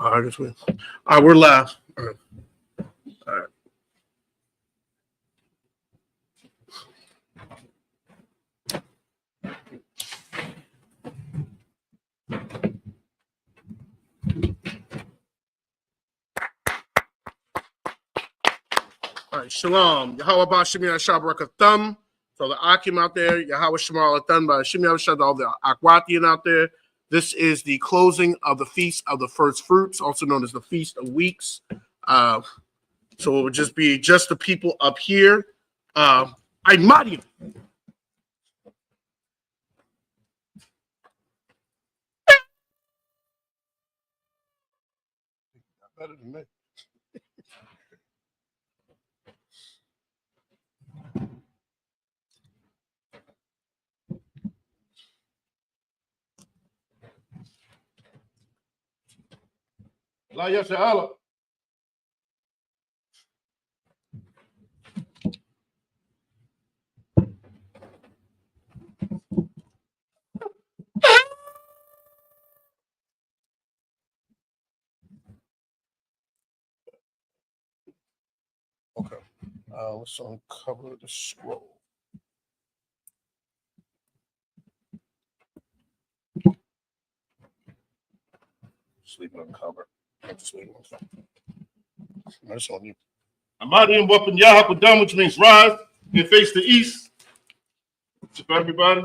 All right, all right, we're live. All right. All right. All right, shalom. Yahweh Bashim Yashabaraka Thumb. So the Akim out there, Yahweh Shemal Thumb by Shim Yahweh, all the Akwatian out there. This is the closing of the Feast of the First Fruits, also known as the Feast of Weeks. So it would just be just the people up here. I'm Mario. Better than me. La Yasha Allah. Okay. Let's uncover the scroll. Sleep uncover. Just wait one second. That's on you. Amadian weapon Yahapadam, which means rise and face the east. What's up, everybody?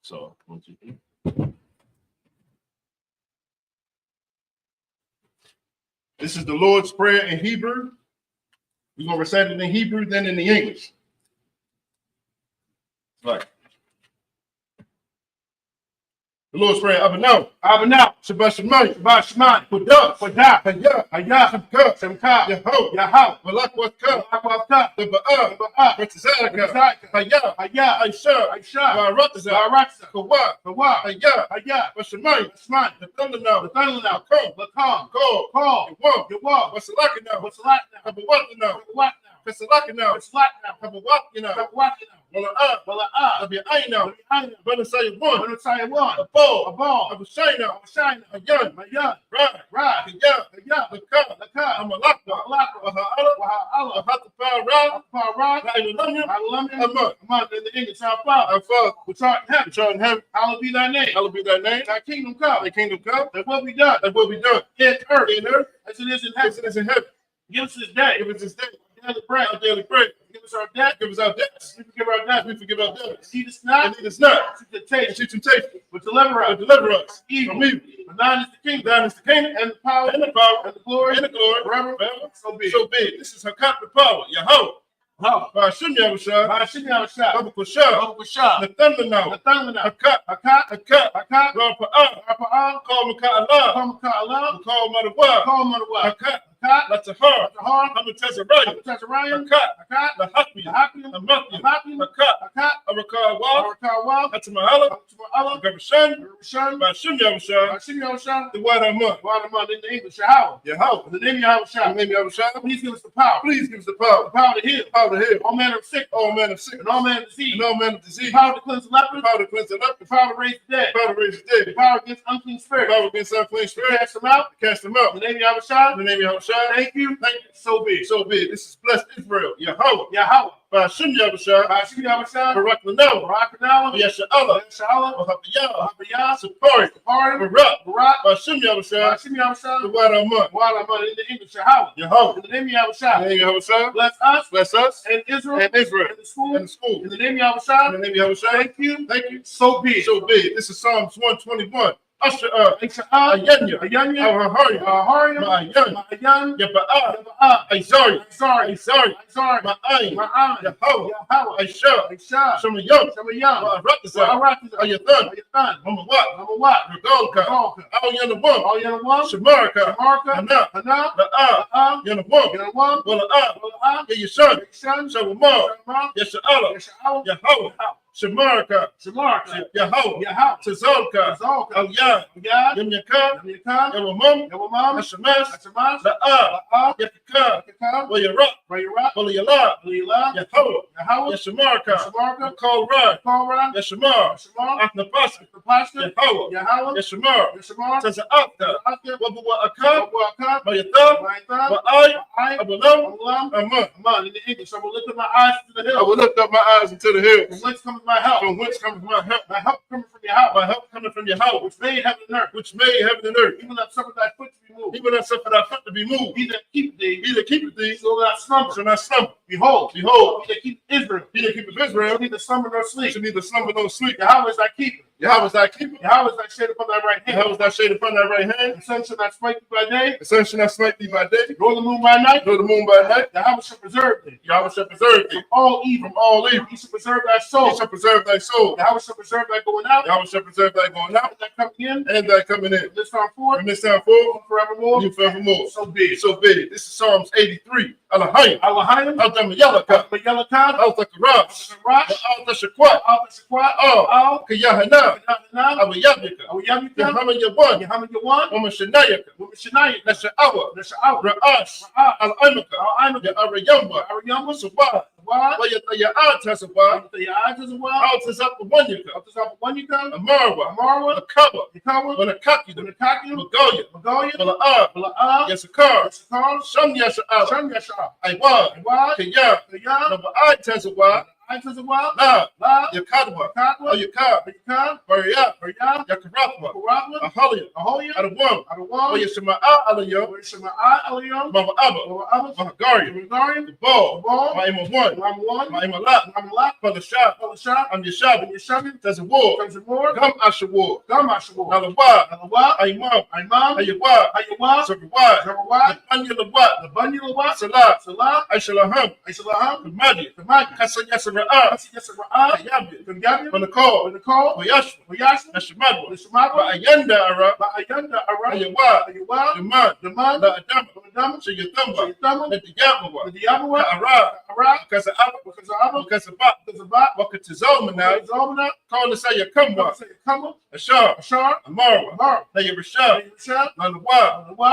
So, 1, 2, 3. This is the Lord's Prayer in Hebrew. We're going to recite it in Hebrew, then in the English. Right. The Lord's Prayer, Abinah, Shabbat Shemai, Padah, Hayah, Shamka, Yahoo, Malak Waka, the Ba'a, Retzalaka, Hayah, Aisha, Baratza, Kawa, Hayah, Bashemai, the Thundernow, Call, Yawah, Wasalakana, Habawatana, Pesalakana, Habawatana, Mala'ah, Abi'ayna, Benasai 1, a ball, Abushaina, a young, Ride, Laka, Amalaka, Wahala, Hatapara, Amad, in the English, our Father, which art in heaven, hallowed be thy name, thy kingdom come, that will be done, in earth, as it is in heaven. Give us this day, our daily bread. Give us our debts. We forgive our debts. Lead us not into temptation, but deliver us from evil. For thine is the kingdom, and the power, and the glory, forever. So be it. This is Hakat the power, Yahweh. Bashim Yahushua, Babu Kushah, Nathanael, Hakat, Rapa'ah, call Maka'Allah, call Madawa, Hakat, Latahar, Hamatazariah, Hakat, Lahakmi, Amathi, Hakat, Arakawa, Hatamahala, Gabashan, Bashim Yahushua, the Wad Amon, in the English, Yahweh, in the name of Yahushua, please give us the power, the power to heal, all manner of sick, and all manner of disease, power to cleanse the leper, the power to raise the dead, the power against unclean spirits, cast them out, in the name of Yahushua, thank you, so be it. This is blessed Israel, Yahweh. Bashim Yahushua, Barak Lanel, Yasha Allah, Wahabiyah, Sapari, Barak, Bashim Yahushua, the Wad Amon, in the English, Yahweh, in the name of Yahushua, bless us, and Israel, in the school, in the name of Yahushua, thank you, so be it. This is Psalms 121. Ayanya, Ma'ayan, Yaba'a, Aizari, Ma'ayin, Yahweh, Aisha, Shamayam, Ratazah, Ayathan, Mamawat, Regalka, Al-Yanawam, Shamaraka, Hana, La'a, Yanawam, Wala'ah, Yashan, Shavamar, Yasha'ala, Yahweh, Shamarka, Yahweh, Tazolka, Al-Yah, Yamyaka, Yawamam, Hashamash, La'a, Yakaka, Wayarak, Walayala, Yahweh, Yashamarka, Call Rod, Yashamar, Aknapasa, Yahweh, Yashamar, Taza'aka, Wabuaka, Mayata, Wa'ai, Abulam, Aman. In the English, I will lift up my eyes to the hill. I will lift up my eyes into the hills. From whence comes my help? From whence comes my help? My help coming from your house. My help coming from your house, which made heaven and earth. Which made heaven and earth. Even that suffered thy foot to be moved. Even that suffered thy foot to be moved. He that keepeth thee, so that slumber. So not slumber. Behold, he that keepeth Israel. He that keepeth Israel. Shall neither slumber nor sleep. Shall neither slumber nor sleep. Yahweh is thy keeper. Yahweh is thy keeper. Yahweh is thy shade upon thy right hand. Yahweh is thy shade upon thy right hand. The sun shall not smite thee by day. The sun shall not smite thee by day. Nor the moon by night. Nor the moon by night. Yahweh shall preserve thee. Yahweh shall preserve thee. From all evil. From all evil. He shall preserve thy soul. He shall preserve thy soul. Yahweh shall preserve thy going out. Yahweh shall preserve thy going out. And thy coming in. And thy coming in. From this time forth. From this time forth. Forevermore. You forevermore. So be it. So be it. This is Psalms 83. Alahayim. Al-Damayalaka. Al-Takarab. Al-Tashakwat. Al-Tashakwat. Al-Kayahana. Awiyabika. Yahaman Yawan. Umashanayaka. Nasha'awa. Ra'ash. Al-Aimaka. Ya'arayamba. Sawa. Ya'atasawa. Al-Tasapawanyaka. Amarwa. Akaba. Manakaki. Magoya. Bala'ah. Yasakar. Sham Yasha'ah. Aywa. Kaya. Naba'ai Tasawa. La, Yakadwa, Yakab, Baria, Yakaratwa, Aholia, Adawam, Yashama'a Alayom, Mama Abba, Mahagari, the ball, Maima 1, Maima Lat, Palasha, I'm Yashab, there's a war, Gum Ashawar, Nalawa, Aimam, Ayawa, the Bunyala, Salah, Aishalaham, the Madi, Kasayasa. From the call, Yashma, Nashamadwa, Ayanda Ara, Ayawa, Demand, the Adam, Shayatamba, the Yabawa, Ara, Kasaba, Wakatizomana, call the Sayakamba, Ashar, Amara, Nayabashar, Nanawa, Nawa,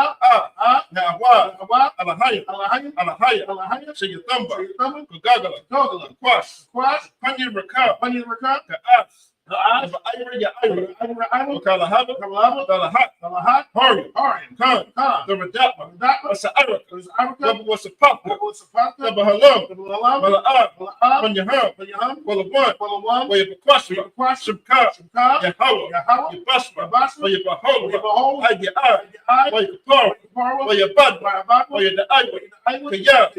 Alahaya, Shayatamba, Gagala, Quash, Punny Rakab, Ka'as, Ira, Kalahaba, Dalahat, Hurry, Khan, the Radapa, Sa'araka, was a papa, the Bahalam, Mala'ab, Panyaham, Walla1, where you Quashma, Shimka, Yahweh, you Basma, where you Behold, I get eye, where you Kapar, where you Bud, where you the Iowa, Kaya,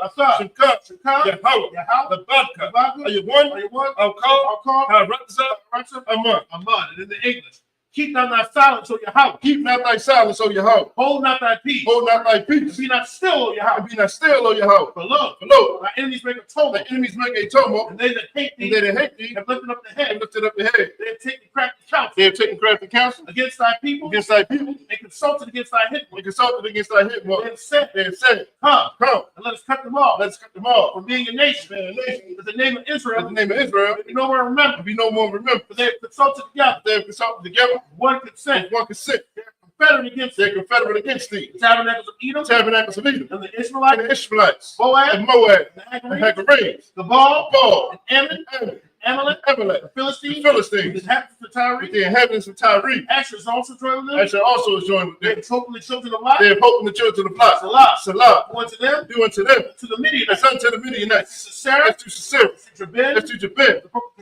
Atha, Shimka, Yahweh, the Badka, are you one? I'll call, Aman. And in the English, keep not thy silence, O Yahweh. Keep not thy silence, O Yahweh. Hold not thy peace. Hold not thy peace. Be not still, O Yahweh. Be not still, O Yahweh. For lo, thy enemies make a tumult. And they that hate thee, have lifted up the head. They have taken crafty counsel. Against thy people. And consulted against thy hitmen. They have said, come, and let us cut them off. From being a nation. With the name of Israel. Be no more remembered. For they have consulted together. One consent. They're confederate against thee. Tabernacles of Edom. And the Ishmaelites. Moab. And the Hagarenes. The Baal. And Amalek, the Philistines, the inhabitants of Tyre. Asher also joined with them. They have hope in the children of Lot. Salah. Do unto them. To the Midianites. Unto the Midianites. To Sisera. To Jabin. The brook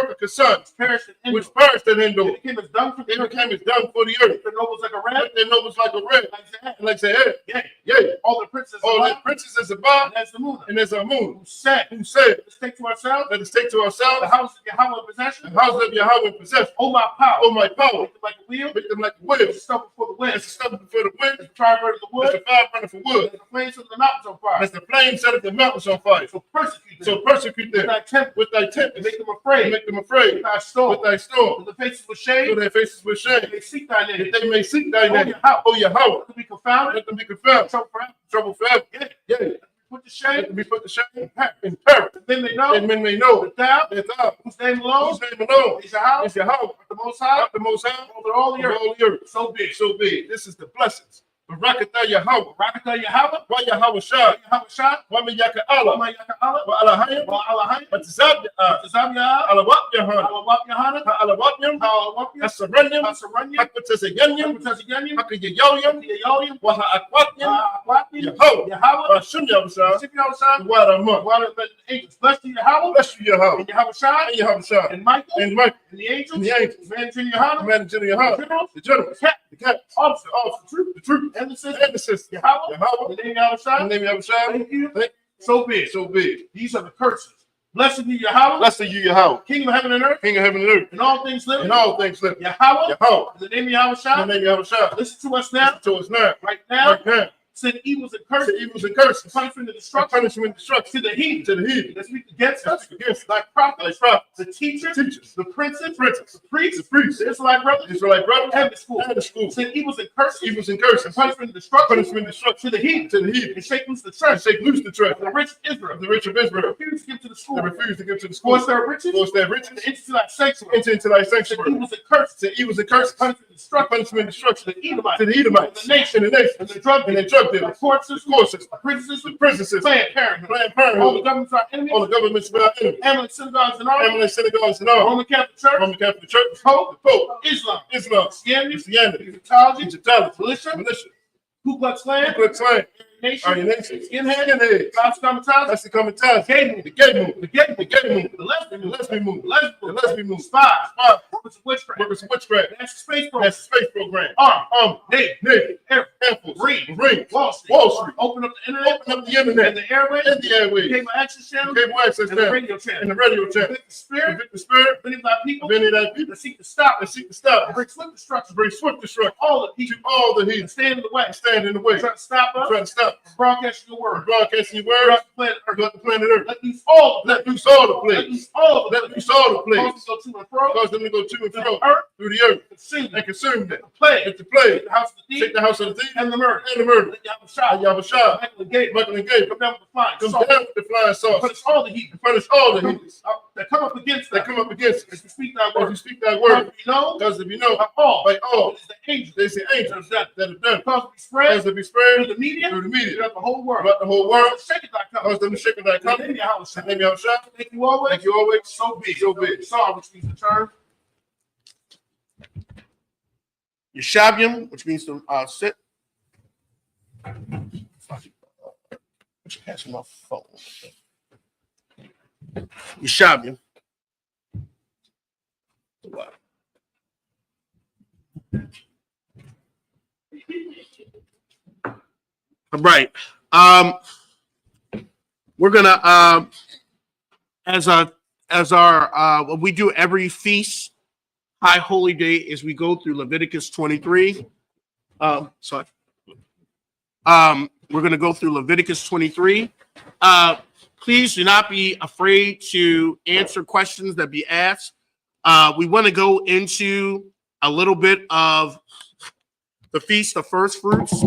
of Kasan. Which perished at Endor. It became as dung for the earth. Their nobles like a red. Like Zahir. Yea. All the princes is above. And there's a moon. Who said, let us take to ourselves. The house of Yahweh in possession. Oh my power. Make them like a wheel. It's a stubble before the wind. It's a fire burning for wood. As the flames set the mountains on fire. So persecute them. With thy temp. Make them afraid. With thy storm. So their faces with shame. They may seek thy name. Oh Yahweh. Let them be confounded. Trouble forever. put to shame. Let them be put to shame in perish. Then they know. And men may know that thou, whose name alone, is Yahweh, the Most High, over all the earth. So be. So be. This is the blessings. Barakatah Yahweh. Barakatah Yahweh. Wa Yahweh Shah. Yahweh Shah. Wa Miyaka Allah. Wa Miyaka Allah. Wa Alahayim. Wa Alahayim. Wa Tizab Yah. Tizab Yah. Alawat Yahana. Alawat Yahana. Ha Alawat Yam. Ha Alawat Yam. Hasaranyam. Hasaranyam. Hakutazayanyam. Hakutazayanyam. Hakayayoyam. Hakayayoyam. Wa Ha'akwatnyam. Ha'akwatnyam. Yahweh. Yahweh. Wa Shum Yahweh Shah. Shum Yahweh Shah. Wa Ramah. Wa Ramah. The angels. Bless you, Yahweh. Bless you, Yahweh. And Yahweh Shah. And Yahweh Shah. And Michael. And Michael. And the angels. And the angels. Manager Yahana. Manager Yahana. The general. The captain. Officer. The troop. And the sister. Yahweh. The name Yahweh Shah. Thank you. So be. So be. These are the curses. Blessed be Yahweh. Blessed you, Yahweh. King of heaven and earth. King of heaven and earth. And all things living. And all things living. Yahweh. In the name of Yahweh Shah. In the name of Yahweh Shah. Listen to us now. Listen to us now. Right now. Right now. Send evils and curses. Send evils and curses. Punishment and destruction. Punishment and destruction. To the heathen. To the heathen. That speak against us. Against like prophets. Like prophets. The teachers. The princes. The priests. The Israelite brothers. And the school. Send evils and curses. Evils and curses. Punishment and destruction. Punishment and destruction. To the heathen. And shake loose the treasure. The rich of Israel. The rich of Israel. Refuse to give to the school. Refuse to give to the school. Force their riches. Enter into thy sanctuary. Enter into thy sanctuary. Evils and curses. Send evils and curses. Punishment and destruction. To the Edomites. The nation. And the drug dealers. The courses, the princesses, Planned Parenthood. All the governments are enemies. Amalek synagogues and all. Roman Catholic Church. Pope. Islam. Christianity. Egyptology. Militia. Ku Klux Klan. Nation. Skinhead. That's the commentary. The gay move. The lesbian move. Spies. Workers of witchcraft. That's the space program. Army. Navy. Air Force. Marine. Wall Street. Open up the internet. And the airways. Cable access channel. And the radio channel. Convict the spirit. Many of thy people. That seek to stop. Bring swift destruction. All the heathen. Stand in the way. Try to stop us. Broadcasting your word. Throughout the planet Earth. Let loose all the plagues. Cause them to go to and fro through the earth. And consume them. The plague. Take the house of the thief. And the murder. Let Yahweh Shah. Michael and Gabe. Come down with the flying sauce. Punish all the heathens. That come up against us. As we speak thy word. Because if you know, by all. It is the angels that have done. Cause to be spread through the media. Throughout the whole world. Shake it like come. Name Yahweh Shah. Thank you always. So be. Sorry, which means to turn. Yeshavium, which means to sit. Which passing my phone. Yeshavium. What? All right. We're gonna as our what we do every feast, high holy day, is we go through Leviticus 23. We're gonna go through Leviticus 23. Please do not be afraid to answer questions that be asked. We want to go into a little bit of the Feast of Firstfruits,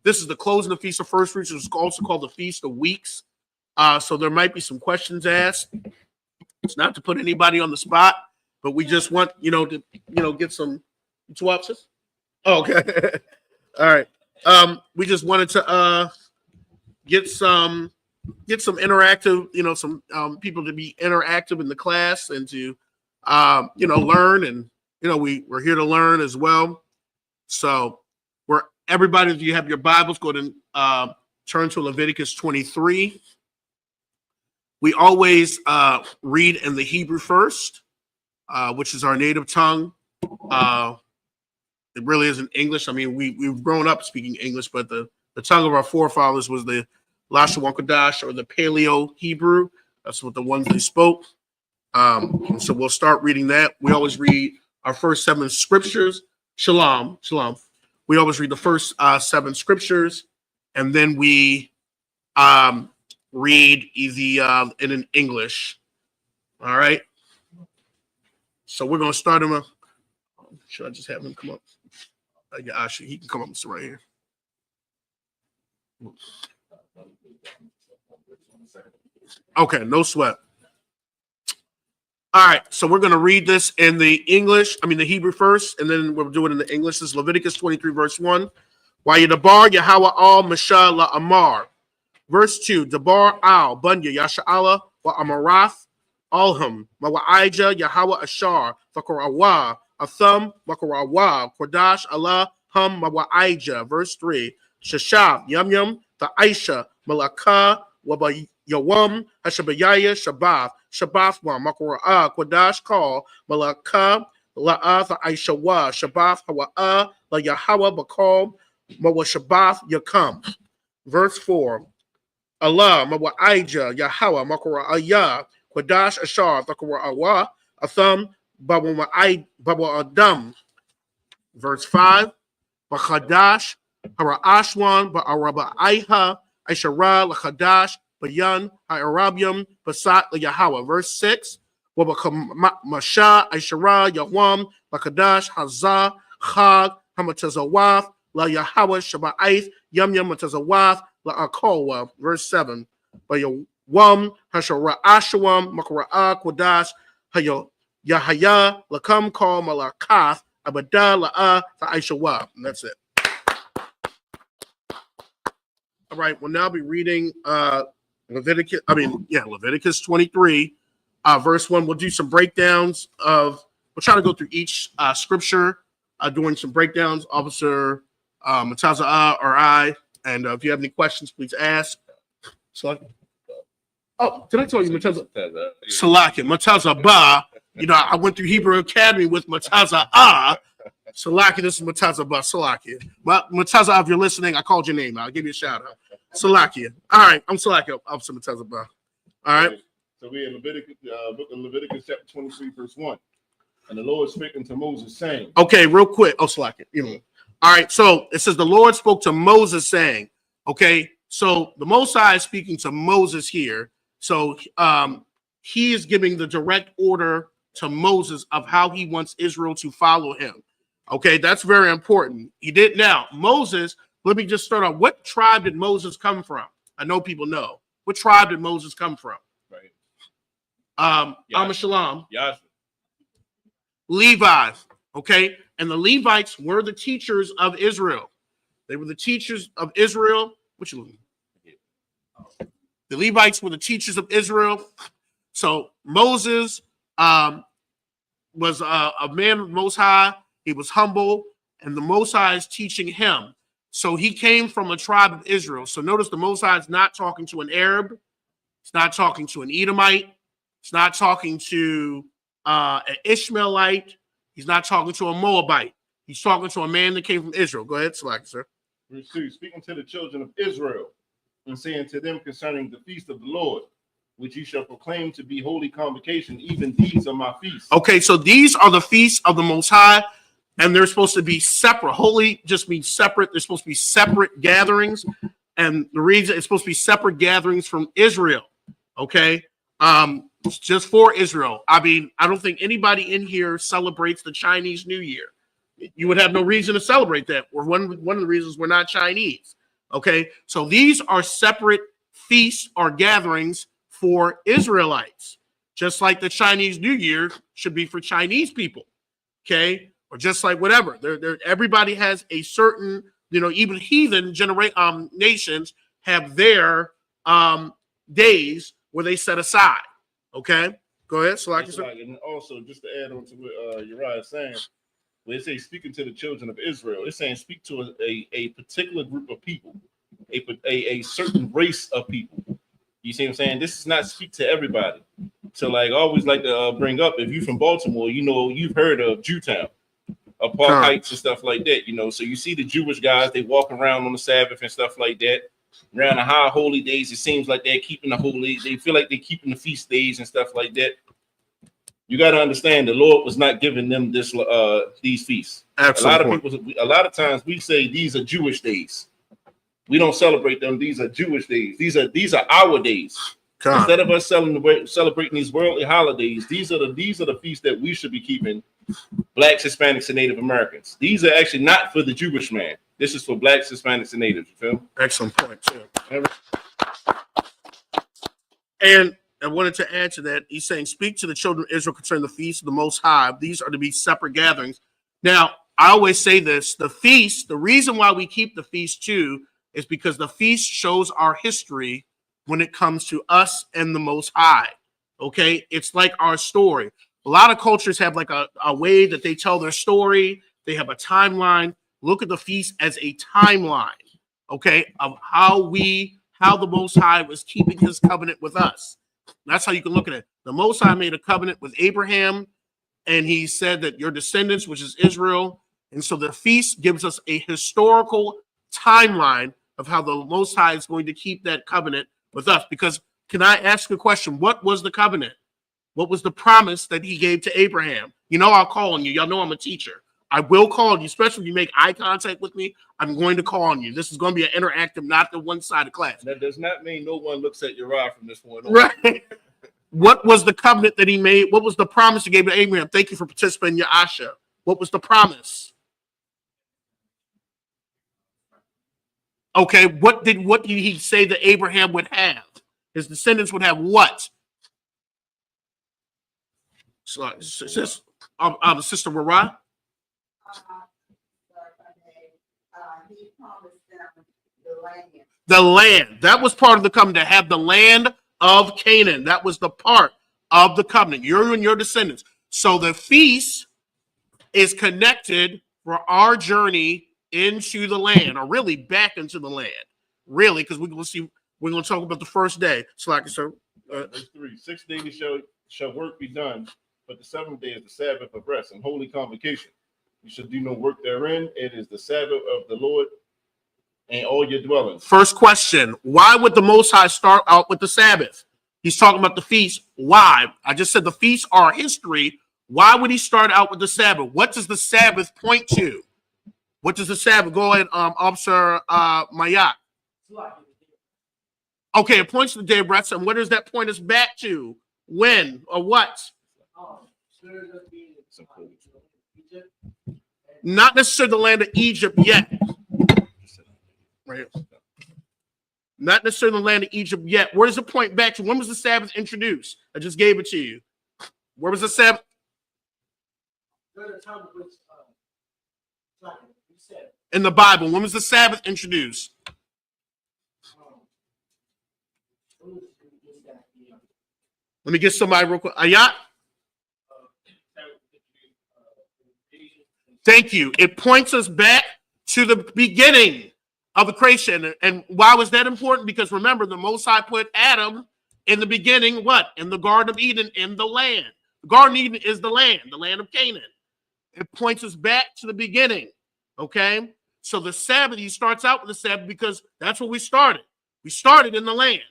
this is the closing of the Feast of Firstfruits. It's also called the Feast of Weeks. So there might be some questions asked. It's not to put anybody on the spot, but we just want, to get some 2 options. Oh, okay. All right. We just wanted to get some interactive, some people to be interactive in the class and to learn, and we're here to learn as well. So everybody, if you have your Bibles, go to turn to Leviticus 23. We always read in the Hebrew first, which is our native tongue. It really isn't English. I mean, we've grown up speaking English, but the tongue of our forefathers was the Lashon Kodash, or the Paleo Hebrew. That's what the ones they spoke. So we'll start reading that. We always read our first 7 scriptures. Shalom. We always read the first 7 scriptures, and then we read in English. All right. So we're gonna start him. Should I just have him come up? Yeah, he can come up right here. Okay, no sweat. All right, so we're going to read this in the Hebrew first, and then we'll do it in the English. This is Leviticus 23, verse 1. Wa'yadabar Yahweh al Masha la Amar. Verse 2, Dabar al Bunya Yasha'ala wa Amarath Alham Mawa'ija Yahweh Ashar Fakarawa Atham Makarawa Kodash Allah Hum Mawa'ija. Verse 3, Shashab Yum the Aisha Malaka Waba Yawam Hashabayaya Shabath Shabath wa Makara Kodash Call Malaka La'ath Aisha wa Shabath Hawa'a La Yahweh Bakal Mawa Shabath Yakam. Verse 4, Allah Mawa'ija Yahweh Makara Ayah Kodash Ashar Thakara Awa Atham Baba Adam. Verse 5, Bakadash Hara Ashwan Ba'araba Aiha Aishara Lachadash Bayan Ha'arabium Basat Yahweh. Verse 6, Masha Aishara Yahwam Lakadash Hazah Chag Hamatazawath La Yahweh Shaba'ith Yum Matazawath La Akowa. Verse 7, Bayawam Hashara Ashawam Makara'a Kodash Hayo Yahaya Lakam Kal Malakath Abada La'a Aishawa. And that's it. All right, we'll now be reading Leviticus 23, verse 1. We'll do some breakdowns we'll try to go through each scripture, doing some breakdowns. Officer Mataza or I, and if you have any questions, please ask. Oh, did I tell you Mataza? Salakia, Mataza Ba. I went through Hebrew Academy with Mataza Salakia, this is Mataza Ba, Salakia. Mataza, if you're listening, I called your name. I'll give you a shout out. Salakia. All right, I'm Salakia, Officer Mataza Ba. All right. So we're in Leviticus, book of Leviticus, chapter 23, verse 1. And the Lord spake unto Moses, saying. Okay, real quick. Oh, Salakia. All right, so it says the Lord spoke to Moses, saying. Okay, so the Most High is speaking to Moses here. So he is giving the direct order to Moses of how he wants Israel to follow him. Okay, that's very important. He did. Now, Moses, let me just start off. What tribe did Moses come from? I know people know. What tribe did Moses come from? Right. Shalom. Levi. Okay, and the Levites were the teachers of Israel. They were the teachers of Israel. What you looking at? The Levites were the teachers of Israel. So Moses was a man of the Most High. He was humble, and the Most High is teaching him. So he came from a tribe of Israel. So notice the Most High is not talking to an Arab. It's not talking to an Edomite. It's not talking to an Ishmaelite. He's not talking to a Moabite. He's talking to a man that came from Israel. Go ahead, Slack, sir. Verse 2, speaking to the children of Israel and saying to them concerning the feast of the Lord, which you shall proclaim to be holy convocation, even these are my feasts. Okay, so these are the feasts of the Most High, and they're supposed to be separate. Holy just means separate. They're supposed to be separate gatherings, and the reason it's supposed to be separate gatherings from Israel. Okay, it's just for Israel. I mean, I don't think anybody in here celebrates the Chinese New Year. You would have no reason to celebrate that. Or one of the reasons we're not Chinese. Okay, so these are separate feasts or gatherings for Israelites, just like the Chinese New Year should be for Chinese people. Okay, or just like whatever. Everybody has a certain, even heathen nations have their days where they set aside. Okay, go ahead. And also, just to add on to what Uriah is saying, when it says speaking to the children of Israel, it's saying speak to a particular group of people, a certain race of people. You see what I'm saying? This is not speak to everybody. So, like, I always like to bring up, if you're from Baltimore, you've heard of Jewtown, Park Heights and stuff like that. So you see the Jewish guys, they walk around on the Sabbath and stuff like that. Around the high holy days, it seems like they're keeping the holy. They feel like they're keeping the feast days and stuff like that. You got to understand, the Lord was not giving them these feasts. Absolutely. A lot of times we say these are Jewish days. We don't celebrate them. These are Jewish days. These are our days. Instead of us celebrating these worldly holidays, these are the feasts that we should be keeping. Blacks, Hispanics, and Native Americans. These are actually not for the Jewish man. This is for Blacks, Hispanics, and Natives. You feel? Excellent point, too. And I wanted to add to that. He's saying, speak to the children of Israel concerning the feast of the Most High. These are to be separate gatherings. Now, I always say this, the feast, the reason why we keep the feast too is because the feast shows our history when it comes to us and the Most High. Okay? It's like our story. A lot of cultures have like a way that they tell their story. They have a timeline. Look at the feast as a timeline, okay, of how the Most High was keeping his covenant with us. That's how you can look at it. The Most High made a covenant with Abraham, and he said that your descendants, which is Israel, and so the feast gives us a historical timeline of how the Most High is going to keep that covenant with us. Because, can I ask a question? What was the covenant? What was the promise that he gave to Abraham? You know, I'll call on you. Y'all know I'm a teacher. I will call on you, especially if you make eye contact with me. I'm going to call on you. This is going to be an interactive, not the one-sided class. That does not mean no one looks at your eye from this point on. Right. What was the covenant that he made? What was the promise he gave to Abraham? Thank you for participating in your Asha. What was the promise? Okay, what did he say that Abraham would have? His descendants would have what? So, Sister Rara? He promised them the land. The land. That was part of the covenant, to have the land of Canaan. That was the part of the covenant. You and your descendants. So the feast is connected for our journey into the land, or really back into the land. Really, because we're going to talk about the first day. So, like, sir. Verse 3, 6 days shall work be done, but the seventh day is the Sabbath of rest and holy convocation. You shall do no work therein. It is the Sabbath of the Lord and all your dwellings. First question, why would the Most High start out with the Sabbath? He's talking about the feast. Why? I just said the feasts are history. Why would he start out with the Sabbath? What does the Sabbath point to? What does the Sabbath? Go ahead, Officer Mayat. Okay, it points to the day of rest. And what does that point us back to? When or what? Not necessarily the land of Egypt yet. Right. Not necessarily the land of Egypt yet. Where does it point back to? When was the Sabbath introduced? I just gave it to you. Where was the Sabbath? In the Bible. When was the Sabbath introduced? Let me get somebody real quick. Ayat? Thank you. It points us back to the beginning of the creation. And why was that important? Because remember, the Most High put Adam in the beginning, what? In the Garden of Eden, in the land. The Garden of Eden is the land of Canaan. It points us back to the beginning, okay? So the Sabbath, he starts out with the Sabbath because that's where we started. We started in the land,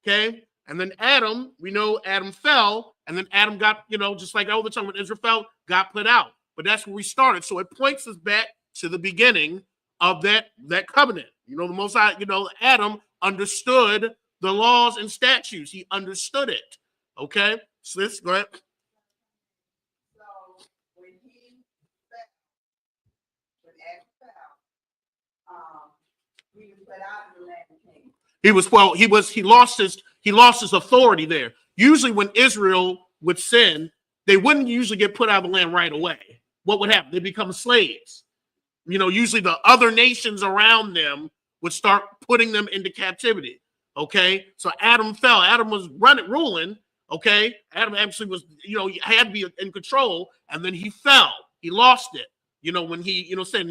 okay? And then Adam, we know Adam fell, and then Adam got, just like all the time when Israel fell, got put out. But that's where we started. So it points us back to the beginning of that covenant. The Most High, Adam understood the laws and statutes. He understood it. Okay? So let's go ahead. So when Adam fell, he was put out of the land of Canaan. He lost his authority there. Usually when Israel would sin, they wouldn't usually get put out of the land right away. What would happen? They become slaves. Usually the other nations around them would start putting them into captivity. Okay, so Adam fell. Adam was ruling. Okay, Adam actually was, he had to be in control, and then he fell. He lost it. When he, said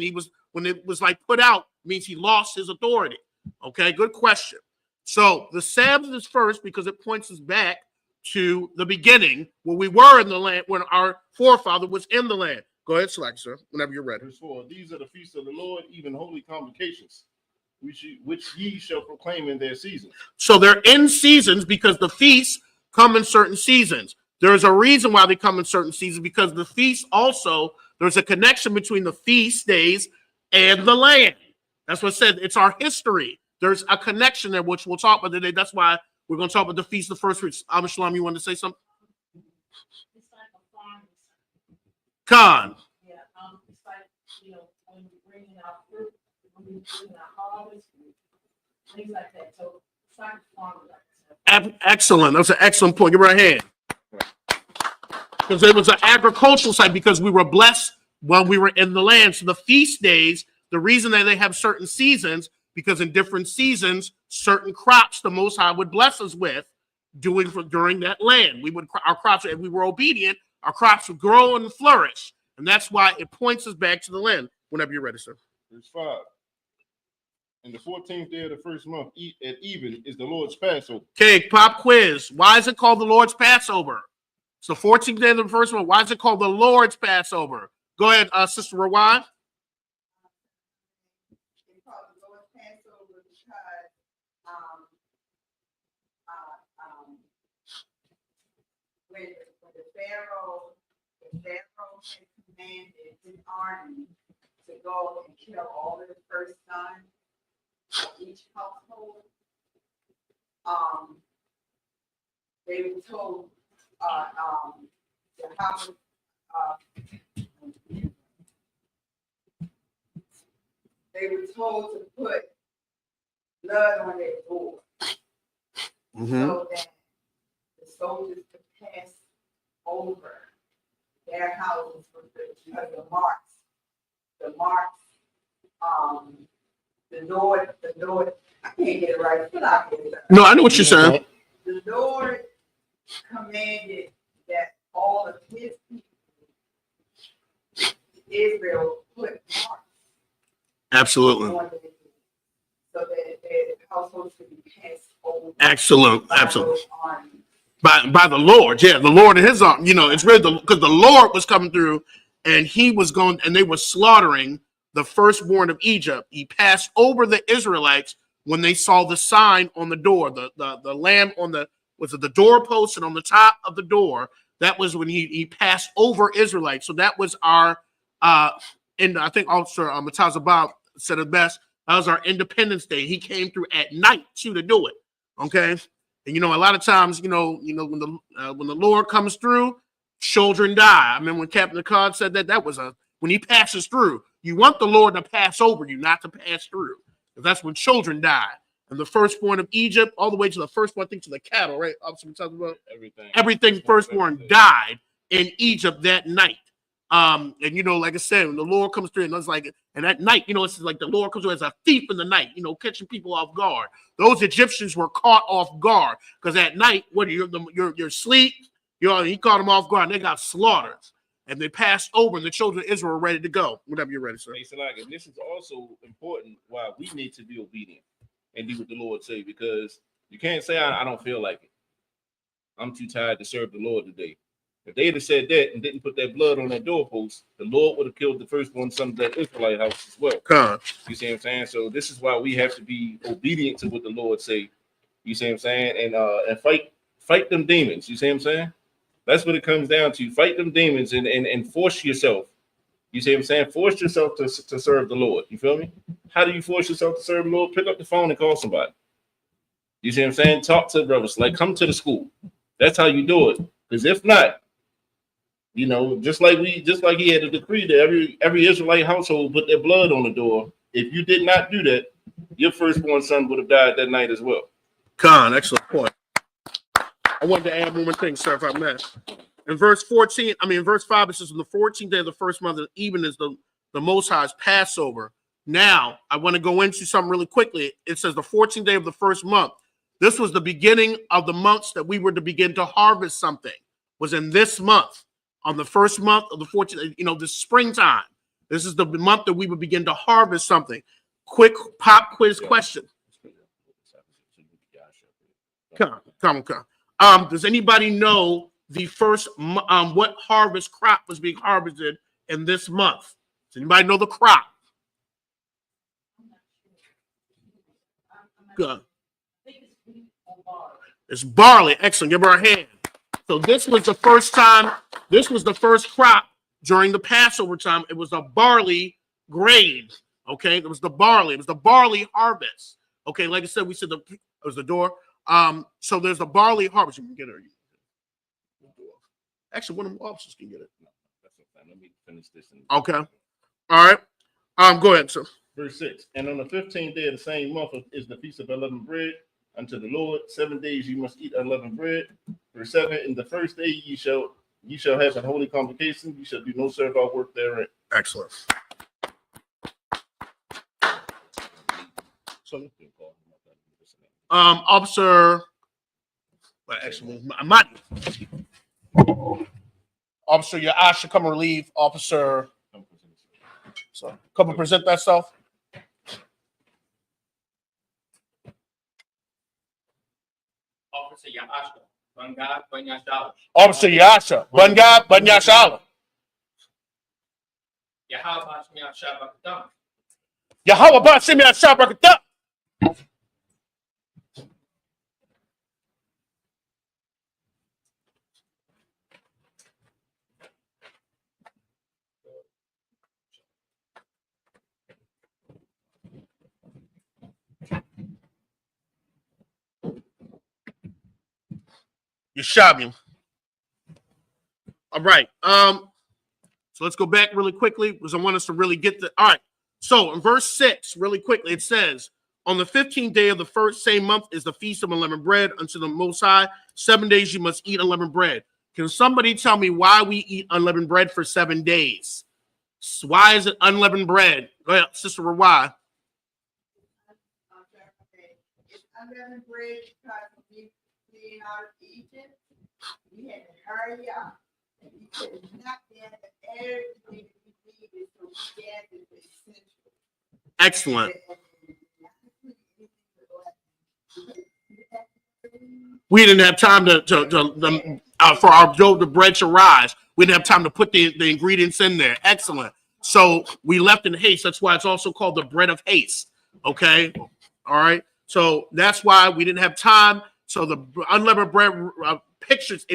when it was like put out, means he lost his authority. Okay, good question. So the Sabbath is first because it points us back to the beginning where we were in the land, when our forefather was in the land. Go ahead, select, sir, whenever you're ready. Verse 4, these are the feasts of the Lord, even holy convocations, which ye shall proclaim in their seasons. So they're in seasons because the feasts come in certain seasons. There's a reason why they come in certain seasons, because the feasts also, there's a connection between the feast days and the land. That's what I said. It's our history. There's a connection there, which we'll talk about today. That's why we're going to talk about the Feast of Firstfruits. Shalom, you want to say something? It's like a farm. Khan. Yeah, it's like, when you're bringing out fruit, when you're bringing out harvest, things like that. So it's like a farm. Excellent. That's an excellent point. Give her a hand. Because it was an agricultural site because we were blessed when we were in the land. So the feast days, the reason that they have certain seasons, because in different seasons, certain crops the Most High would bless us with during that land. Our crops, if we were obedient, our crops would grow and flourish. And that's why it points us back to the land. Whenever you're ready, sir. Verse 5. And the 14th day of the first month at even is the Lord's Passover. Okay, pop quiz. Why is it called the Lord's Passover? It's the 14th day of the first month. Why is it called the Lord's Passover? Go ahead, Sister Rawan. They call it the Lord's Passover because when the Pharaoh had commanded his army to go and kill all of the first sons of each household, they were told the house. They were told to put blood on their door so that the soldiers could pass over their houses because the marks, the Lord, I can't get it right. Fill out here. No, I know what you're saying. The Lord commanded that all of his people, Israel, put marks Absolutely. on their doors so that their households could be passed over. Excellent. by Absolutely. those armies. By the Lord, yeah, the Lord and his arm. It's really because the Lord was coming through and he was going and they were slaughtering the firstborn of Egypt. He passed over the Israelites when they saw the sign on the door, the lamb on the doorpost and on the top of the door. That was when he passed over Israelites. So that was our and I think also Mataza Bob said it best. That was our Independence Day. He came through at night too to do it. Okay. And a lot of times, when the Lord comes through, children die. I remember when Captain Picard said that was when he passes through. You want the Lord to pass over you, not to pass through. Because that's when children die. And the firstborn of Egypt, all the way to the firstborn, I think to the cattle, right? Officer, talking about everything firstborn died in Egypt that night. And like I said, when the Lord comes through, and it's like, and at night, it's like the Lord comes through as a thief in the night, catching people off guard. Those Egyptians were caught off guard because at night, what you're asleep, he caught them off guard, and they got slaughtered, and they passed over, and the children of Israel were ready to go. Whenever you're ready, sir. And this is also important why we need to be obedient and do what the Lord say, because you can't say I don't feel like it. I'm too tired to serve the Lord today. If they had said that and didn't put that blood on that doorpost, the Lord would have killed the firstborn son of that Israelite house as well. You see what I'm saying? So this is why we have to be obedient to what the Lord say. You see what I'm saying? And fight them demons. You see what I'm saying? That's what it comes down to. Fight them demons and force yourself. You see what I'm saying? Force yourself to serve the Lord. You feel me? How do you force yourself to serve the Lord? Pick up the phone and call somebody. You see what I'm saying? Talk to the brothers. Like, come to the school. That's how you do it. Because if not, just like he had a decree that every Israelite household put their blood on the door. If you did not do that, your firstborn son would have died that night as well. Excellent point. I wanted to add one more thing, sir, if I may. In verse 5, it says, on the 14th day of the first month, even is the Most High's Passover. Now, I want to go into something really quickly. It says the 14th day of the first month. This was the beginning of the months that we were to begin to harvest something. Was in this month. On the first month of the 14th, the springtime. This is the month that we would begin to harvest something. Quick pop quiz question. Come. Does anybody know the first what harvest crop was being harvested in this month? Does anybody know the crop? Good. It's barley. Excellent. Give her a hand. So this was the first time. This was the first crop during the Passover time. It was a barley grain. Okay, it was the barley. It was the barley harvest. Okay, like I said, we said it was the door. So there's the barley harvest. You can get it. Actually, one of the officers can get it. Let me finish this. Okay. All right. Go ahead, sir. Verse 6. And on the 15th day of the same month is the Feast of Unleavened Bread. unto the Lord. 7 days you must eat unleavened bread. Verse 7, in the first day you shall have an holy convocation. You shall do no servile work therein. Excellent. So, Officer, well, actually, Amadi. Officer, your eye should come relieve Officer. So, come and present that self. Officer Yahashka, Banga, Banyashala. Officer Yasha, Banga, Banyashala. Yahaba, Shmiya, Shabakatam. Yahweh Ba Shimya Shabrakata. Yeshabim. All right. So let's go back really quickly because I want us to really get the. All right. So in verse 6, really quickly, it says, on the 15th day of the first same month is the feast of unleavened bread unto the Most High. 7 days you must eat unleavened bread. Can somebody tell me why we eat unleavened bread for 7 days? Why is it unleavened bread? Go ahead, Sister Rawai. It's unleavened bread because of you being out of Egypt. We had to hurry up. And we could not get everything we needed, so we gathered the essentials. Excellent. We didn't have time for our dough, the bread to rise. We didn't have time to put the ingredients in there. Excellent. So we left in haste. That's why it's also called the bread of haste. Okay. All right. So that's why we didn't have time. So the unleavened bread pictures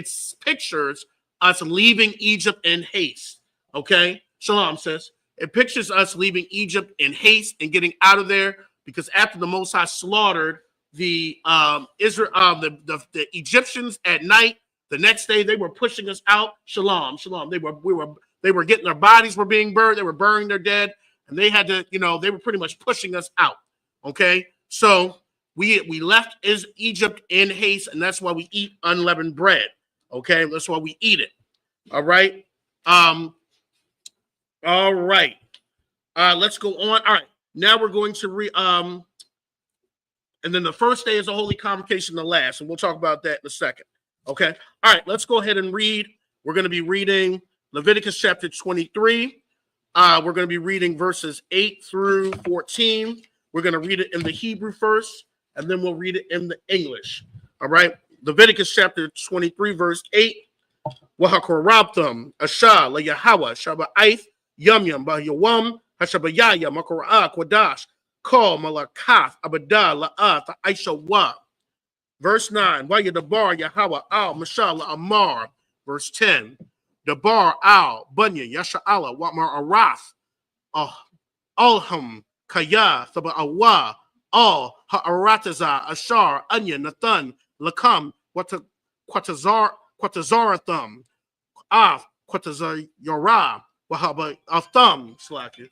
us leaving Egypt in haste. Okay. Shalom, sis. It pictures us leaving Egypt in haste and getting out of there because after the Most High slaughtered the the Egyptians at night, the next day they were pushing us out. Shalom, shalom. They were getting, their bodies were being burned. They were burying their dead, and they had to, they were pretty much pushing us out. Okay, so we left Egypt in haste, and that's why we eat unleavened bread. Okay, that's why we eat it. All right. All right. Let's go on. All right. Now we're going to and then the first day is a holy convocation, the last, and we'll talk about that in a second. Okay. All right. Let's go ahead and read. We're going to be reading Leviticus chapter 23. We're going to be reading verses 8 through 14. We're going to read it in the Hebrew first, and then we'll read it in the English. All right. Leviticus chapter 23, verse 8. Wahakorabtham, Asha, La Yahweh, Shaba'ith, Yum Yum, Bahayawam, Hashabayaya, Makorah, Kwadash, Kol, Malakath, Abadah, La'ath, Aisha Wa. Verse 9, Wayadabar, Yahweh, Al, Mashallah, Amar. Verse 10, Dabar, Al, Bunya, Yasha'ala, Watmar Arath, Alham, Kaya, Thaba'awa, Al, Ha'arataza, Ashar, Anya, Nathan, Lakam, Quatazaratham, Af, Quatazayara, Wahaba Atham, Slacky,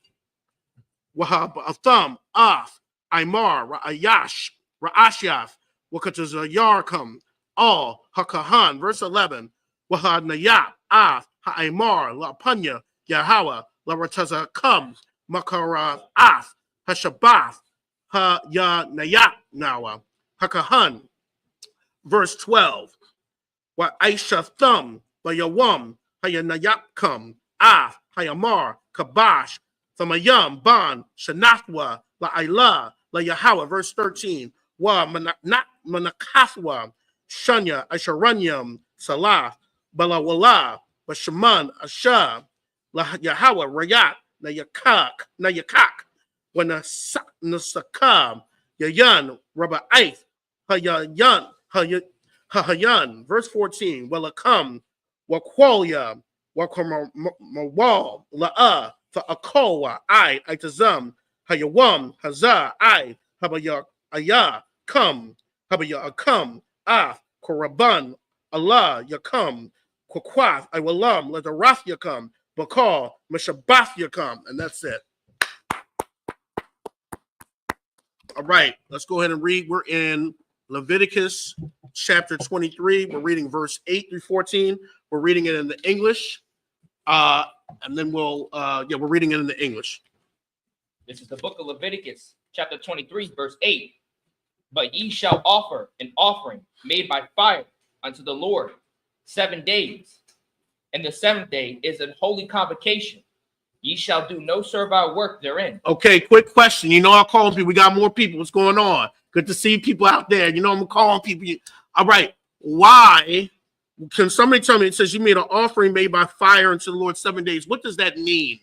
Wahaba Atham, Af, Aymar, Ra'ayash, Ra'ashyaf, Wakatazayarkam, Al, Hakahan, verse 11, Wahadnayat, Af, Ha'aymar, La Punya, Yahweh, La Ratazakam, Makara, Af, Hashabath, Ha Ya Nayat Nawa, Hakahan, verse 12. Wa Aisha Thumb, Bayawam, Hayanayakam, Ah, Hayamar, Kabash, Thamayam, Ban, Shanathwa, La Ila, La Yahweh, verse 13. Wa Manakathwa, Shanya, Asharanyam, Salah, Balawala, Bashaman, Asha, La Yahweh, Rayat, Nayakak, Wanasakam, Yayan, Rabba Aith, Hayayan, Hahayan, verse 14, Welakam, Wakwalia, Wakamawal, La'a, Fa'akowa, I, Itazam, Hayawam, Hazah, I, Habaya, Aya, Come, Habaya, Akam, Ah, Koraban, Allah, Yakam, Kwakwath, Iwalam, let the Wrath Yakam, Bakal, Meshabath Yakam, and that's it. All right, let's go ahead and read. We're in Leviticus chapter 23. We're reading verse 8 through 14. We're reading it in the English. And then we're reading it in the English. This is the book of Leviticus, chapter 23, verse 8. But ye shall offer an offering made by fire unto the Lord 7 days. And the seventh day is an holy convocation. Ye shall do no servile work therein. Okay, quick question. You know, I'm calling people. We got more people. What's going on? Good to see people out there. You know, I'm calling people. All right. Why? Can somebody tell me? It says you made an offering made by fire unto the Lord 7 days. What does that mean?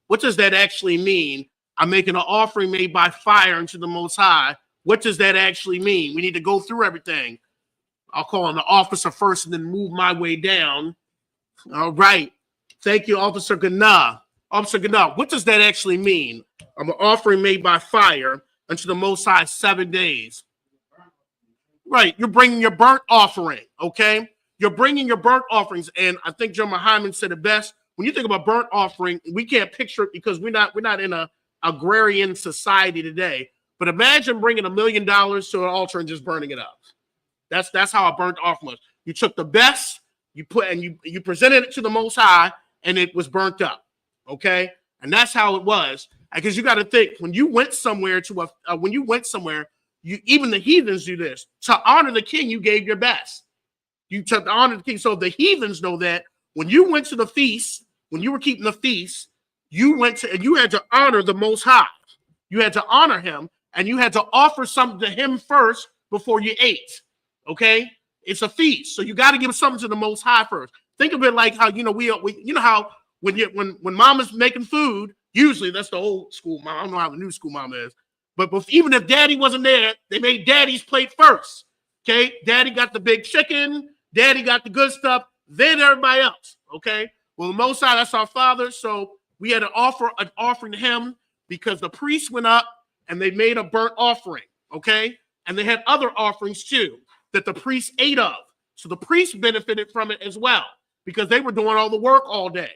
What does that actually mean? I'm making an offering made by fire unto the Most High. What does that actually mean? We need to go through everything. I'll call on the officer first and then move my way down. All right. Thank you, Officer Gana. Officer Gana, what does that actually mean? I'm an offering made by fire unto the Most High 7 days. Right. You're bringing your burnt offering. Okay. You're bringing your burnt offerings. And I think John Hyman said it best. When you think about burnt offering, we can't picture it because we're not in a agrarian society today. But imagine bringing $1 million to an altar and just burning it up. That's how a burnt offering was. You took the best, you presented it to the Most High, and it was burnt up. Okay, and that's how it was. Because you got to think when you went somewhere even the heathens do this to honor the king. You gave your best. You took to honor the king. So the heathens know that when you went to the feast, when you were keeping the feast, you had to honor the Most High. You had to honor him, and you had to offer something to him first before you ate. Okay, it's a feast, so you got to give something to the Most High first. Think of it like how how when mama's making food, usually that's the old school mom. I don't know how the new school mom is, but even if daddy wasn't there, they made daddy's plate first. Okay, daddy got the big chicken, daddy got the good stuff, then everybody else. Okay, well, the Most High, that's our Father, so we had to offer an offering to him because the priest went up and they made a burnt offering. Okay, and they had other offerings too that the priest ate of, so the priest benefited from it as well because they were doing all the work all day.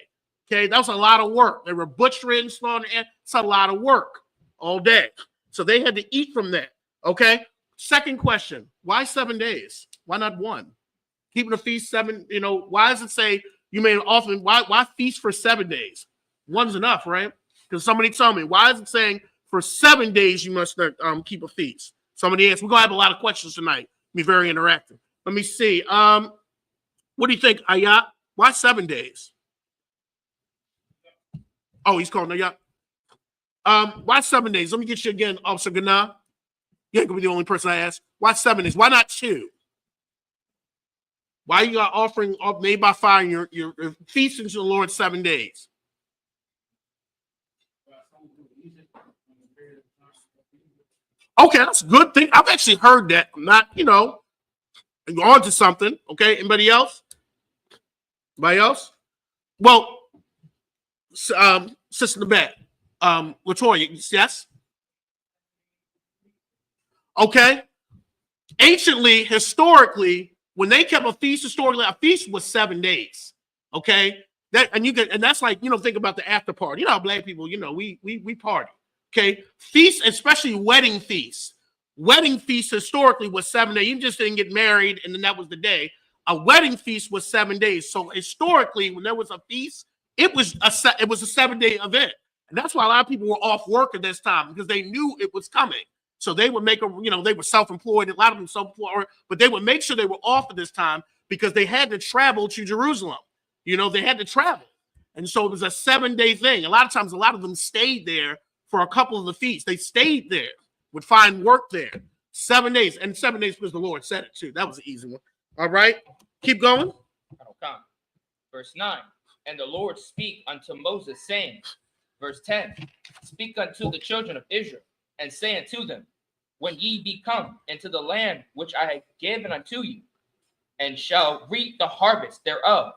Okay, that was a lot of work. They were butchering, slaughtering. It's a lot of work all day. So they had to eat from that. Okay. Second question: why 7 days? Why not one? Keeping a feast 7. Why does it say you made an offering? Why feast for 7 days? One's enough, right? Because somebody tell me why is it saying for 7 days you must keep a feast? Somebody asked. We're gonna have a lot of questions tonight. Be very interactive. Let me see. What do you think, Ayat? Why 7 days? Oh, he's calling Ayat. Why 7 days? Let me get you again, Officer Gana. You ain't gonna be the only person I ask. Why 7 days? Why not 2? Why you got offering made by fire and you're feasting to the Lord 7 days? Okay, that's a good thing. I've actually heard that. I'm not, on to something. Okay, anybody else? Anybody else? Well, sister in the back, Latoya, yes? Okay. Anciently, historically, when they kept a feast, a feast was 7 days. Okay. And that's like, think about the after party. You know how black people, we party. Okay. Feasts, especially wedding feasts. Wedding feast historically was 7 days. You just didn't get married and then that was the day. A wedding feast was 7 days. So historically, when there was a feast, it was a 7-day event. And that's why a lot of people were off work at this time because they knew it was coming. So they would make they were self-employed, a lot of them self-employed, but they would make sure they were off at this time because they had to travel to Jerusalem. They had to travel. And so it was a 7-day thing. A lot of times, a lot of them stayed there for a couple of the feasts. They stayed there, would find work there. 7 days. And 7 days because the Lord said it too. That was an easy one. All right. Keep going. Okay. Verse 9. And the Lord speak unto Moses, saying, verse 10, speak unto the children of Israel, and say unto them, when ye be come into the land which I have given unto you, and shall reap the harvest thereof,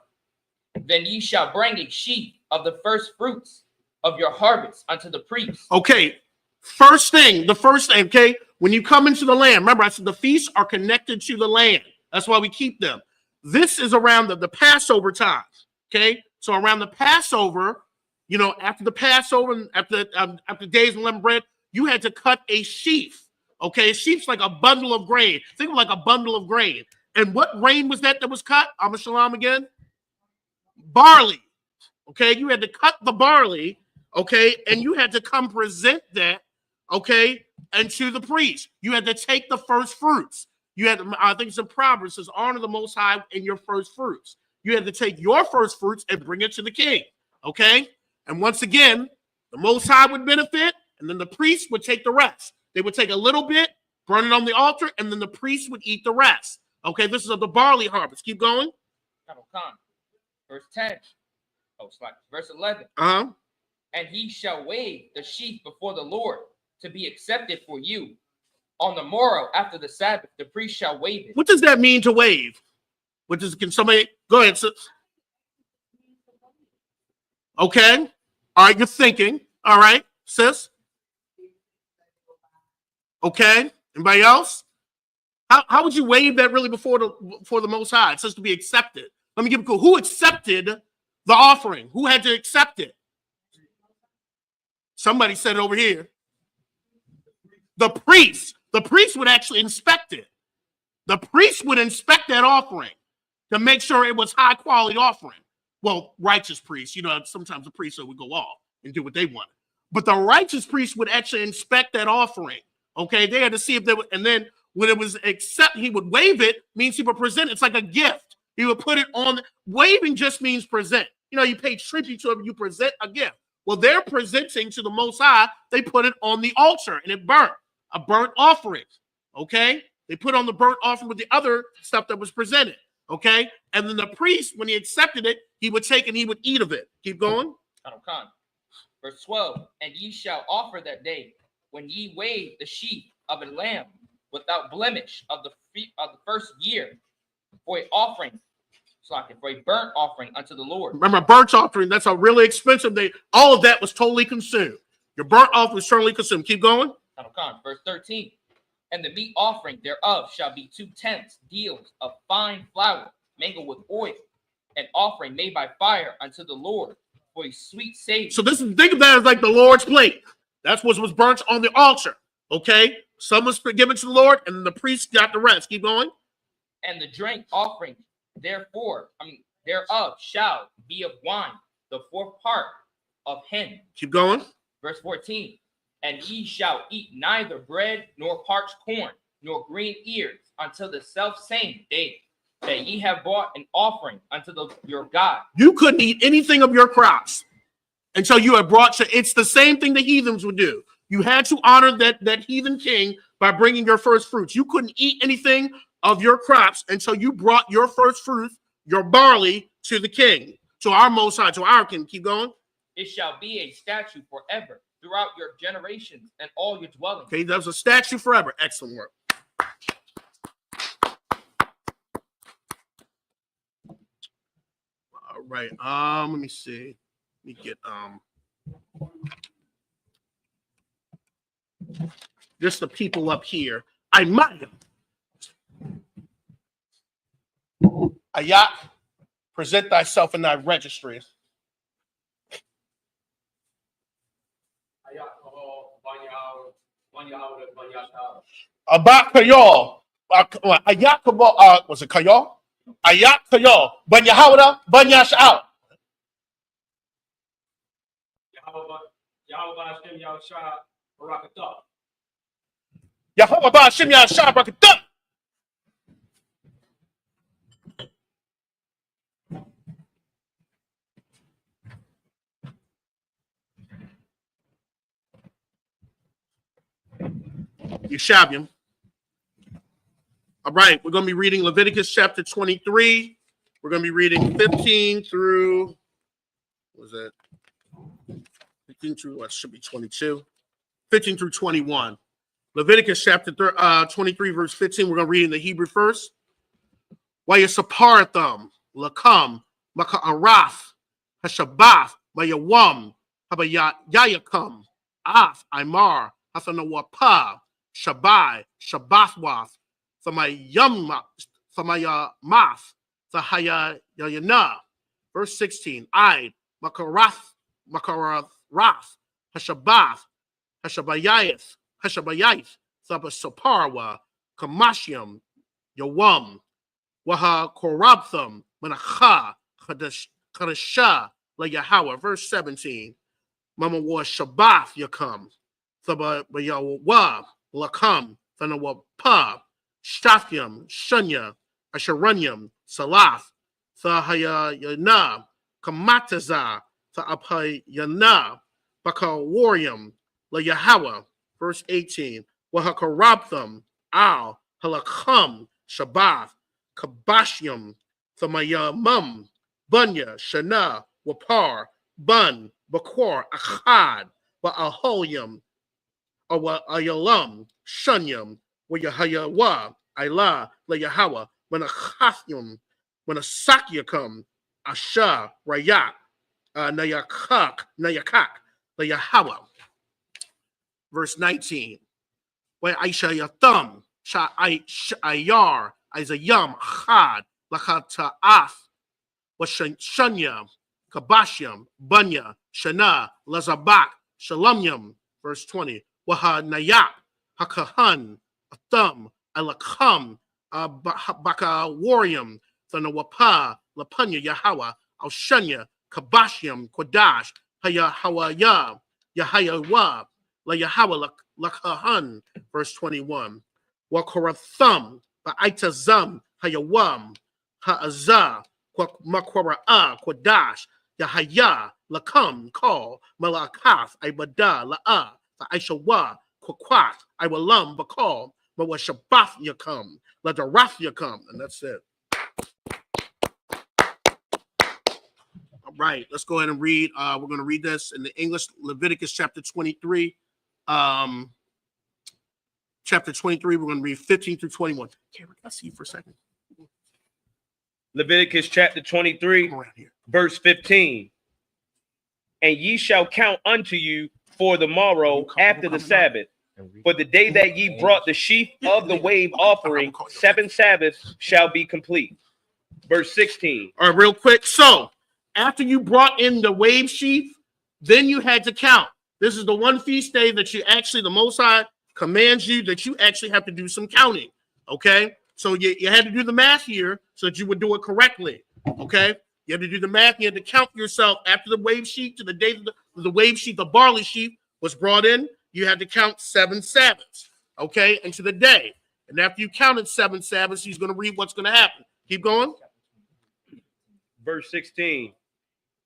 then ye shall bring a sheaf of the first fruits of your harvest unto the priest. Okay, the first thing, okay, when you come into the land, remember I said the feasts are connected to the land. That's why we keep them. This is around the Passover time, okay? So around the Passover, after the Passover and after days of unleavened bread, you had to cut a sheaf. Okay, sheep's like a bundle of grain. Think of like a bundle of grain. And what grain was that was cut? Shalom again. Barley. Okay, you had to cut the barley. Okay, and you had to come present that. Okay, and to the priest, you had to take the first fruits. You had, I think it's in Proverbs, it says, honor the Most High in your first fruits. You had to take your first fruits and bring it to the king. Okay, and once again, the Most High would benefit, and then the priest would take the rest. They would take a little bit, burn it on the altar, and then the priest would eat the rest. Okay, this is of the barley harvest. Keep going. Verse 10. Oh, sorry. Verse 11. Uh-huh. And he shall wave the sheaf before the Lord to be accepted for you. On the morrow after the Sabbath, the priest shall wave it. What does that mean to wave? What does, can somebody go ahead, sis? Okay. All right, you're thinking. All right, sis. Okay. Anybody else? How would you wave that really before the Most High? It says to be accepted. Let me give it a who accepted the offering? Who had to accept it? Somebody said it over here. The priest. The priest would actually inspect it. The priest would inspect that offering to make sure it was high quality offering. Well, righteous priests, you know, sometimes the priests would go off and do what they wanted. But the righteous priest would actually inspect that offering. Okay, they had to see if they would, and then when it was accepted, he would wave it, means he would present it. It's like a gift. He would put it on. Waving just means present. You know, you pay tribute to him, you present a gift. Well, they're presenting to the Most High. They put it on the altar and it burnt. A burnt offering. Okay? They put on the burnt offering with the other stuff that was presented. Okay? And then the priest, when he accepted it, he would take and he would eat of it. Keep going. Verse 12. And ye shall offer that day when ye wave the sheaf of a lamb without blemish of the first year for an offering, for a burnt offering unto the Lord. Remember, burnt offering, that's a really expensive thing. All of that was totally consumed. Your burnt offering was totally consumed. Keep going. Verse 13. And the meat offering thereof shall be 2/10 deals of fine flour mingled with oil, an offering made by fire unto the Lord for a sweet savor. So think of that as like the Lord's plate. That's what was burnt on the altar. Okay? Some was given to the Lord, and the priest got the rest. Keep going. And the drink offering thereof shall be of wine, the fourth part of hin. Keep going. Verse 14. And ye shall eat neither bread nor parched corn nor green ears until the selfsame day that ye have brought an offering unto your God. You couldn't eat anything of your crops until you had brought. It's the same thing the heathens would do. You had to honor that heathen king by bringing your first fruits. You couldn't eat anything of your crops until you brought your first fruit, your barley, to the king, to our Most High, to our king. Keep going. It shall be a statute forever throughout your generations and all your dwellings. Okay, that was a statute forever. Excellent work. All right. Let me see. Let me get just the people up here. I might Ayat, present thyself in thy registry. About Kayol. Ayat Kayol. Was it Kayol? Ayat Kayol. Banyahawda, Banyash out. Yahweh Ba'Shem Yahshua Barakatah. Yeshabium. All right, we're going to be reading Leviticus chapter 23. We're going to be reading 15 through, what was that? 15 through, what should be 22? 15 through 21. Leviticus chapter 23, verse 15. We're going to read in the Hebrew first. Wayasapartham, Lakam, Maka'arath, Hashabath, Mayawam, Habayayakam, Af, Imar, Hathanawapa, Shabai, Shabathwath, Thamayamath, Thahayayana. Verse 16. Id, Makarath, Hashabath, Hashabayayith, Thabasaparwa, Kamashium, Yawam, Waha Korabtham, Manacha, Kadasha, La Yahweh. Verse 17. Mama war Shabbath Yakam, Thabayawa, Lakam, Thanawapa, Shtathyam, Shunya, Asharanyam, Salaf, Thahayana, Kamataza, Thapayana, Bakawarium, La Yahweh. Verse 18. Wahakarabtham, Al, Halakam, Shabbath, Kabashium, Thamayamum, Bunya, Shana, Wapar, Bun, Bakwar, Achad, Ba'ahoyam, Ayalam, Shunyam, Wayahayawa, Ila, Layahawa, Manachathim, Manasakyakam, Asha, Rayak, Nayakak, Layahawa. Verse 19. Where Aisha Yatham, Ayar, Isayam, Chad, Lakata'af, Washunya, Kabashiam, Bunya, Shana, Lazabak, Shalamyam. Verse 20. Waha Nayak, Hakahan, Atham, Alakam, Bakawarium, Thanawapa, Lapunya, Yahweh, Alshunya, Kabashiam, Kodash, Hayahawaya, Yahayawa, La Yahweh, Lakahan. Verse 21. Wakoratham, Ba'itazam, Hayawam, Ha'azah, Makwara'a, Kodash, Yahaya, Lakam, Call, Malakath, Ibada, La'a, Aishawa, Kwakwat, Iwalam, Bakal, Mawashabath Yakam, Ladarath Yakam. And that's it. All right, let's go ahead and read. We're going to read this in the English, Leviticus chapter 23. Chapter 23, we're going to read 15 through 21. Cameron, can I see you for a second? Leviticus chapter 23, verse 15. And ye shall count unto you for the morrow after the Sabbath. For the day that ye brought the sheaf of the wave offering, 7 Sabbaths shall be complete. Verse 16. All right, real quick. So, after you brought in the wave sheaf, then you had to count. This is the one feast day that you actually, the Most High commands you that you actually have to do some counting. Okay? So you had to do the math here so that you would do it correctly. Okay? You had to do the math. You had to count yourself after the wave sheaf to the day that the wave sheaf, the barley sheaf was brought in. You had to count 7 Sabbaths. Okay? And to the day. And after you counted 7 Sabbaths, he's going to read what's going to happen. Keep going. Verse 16.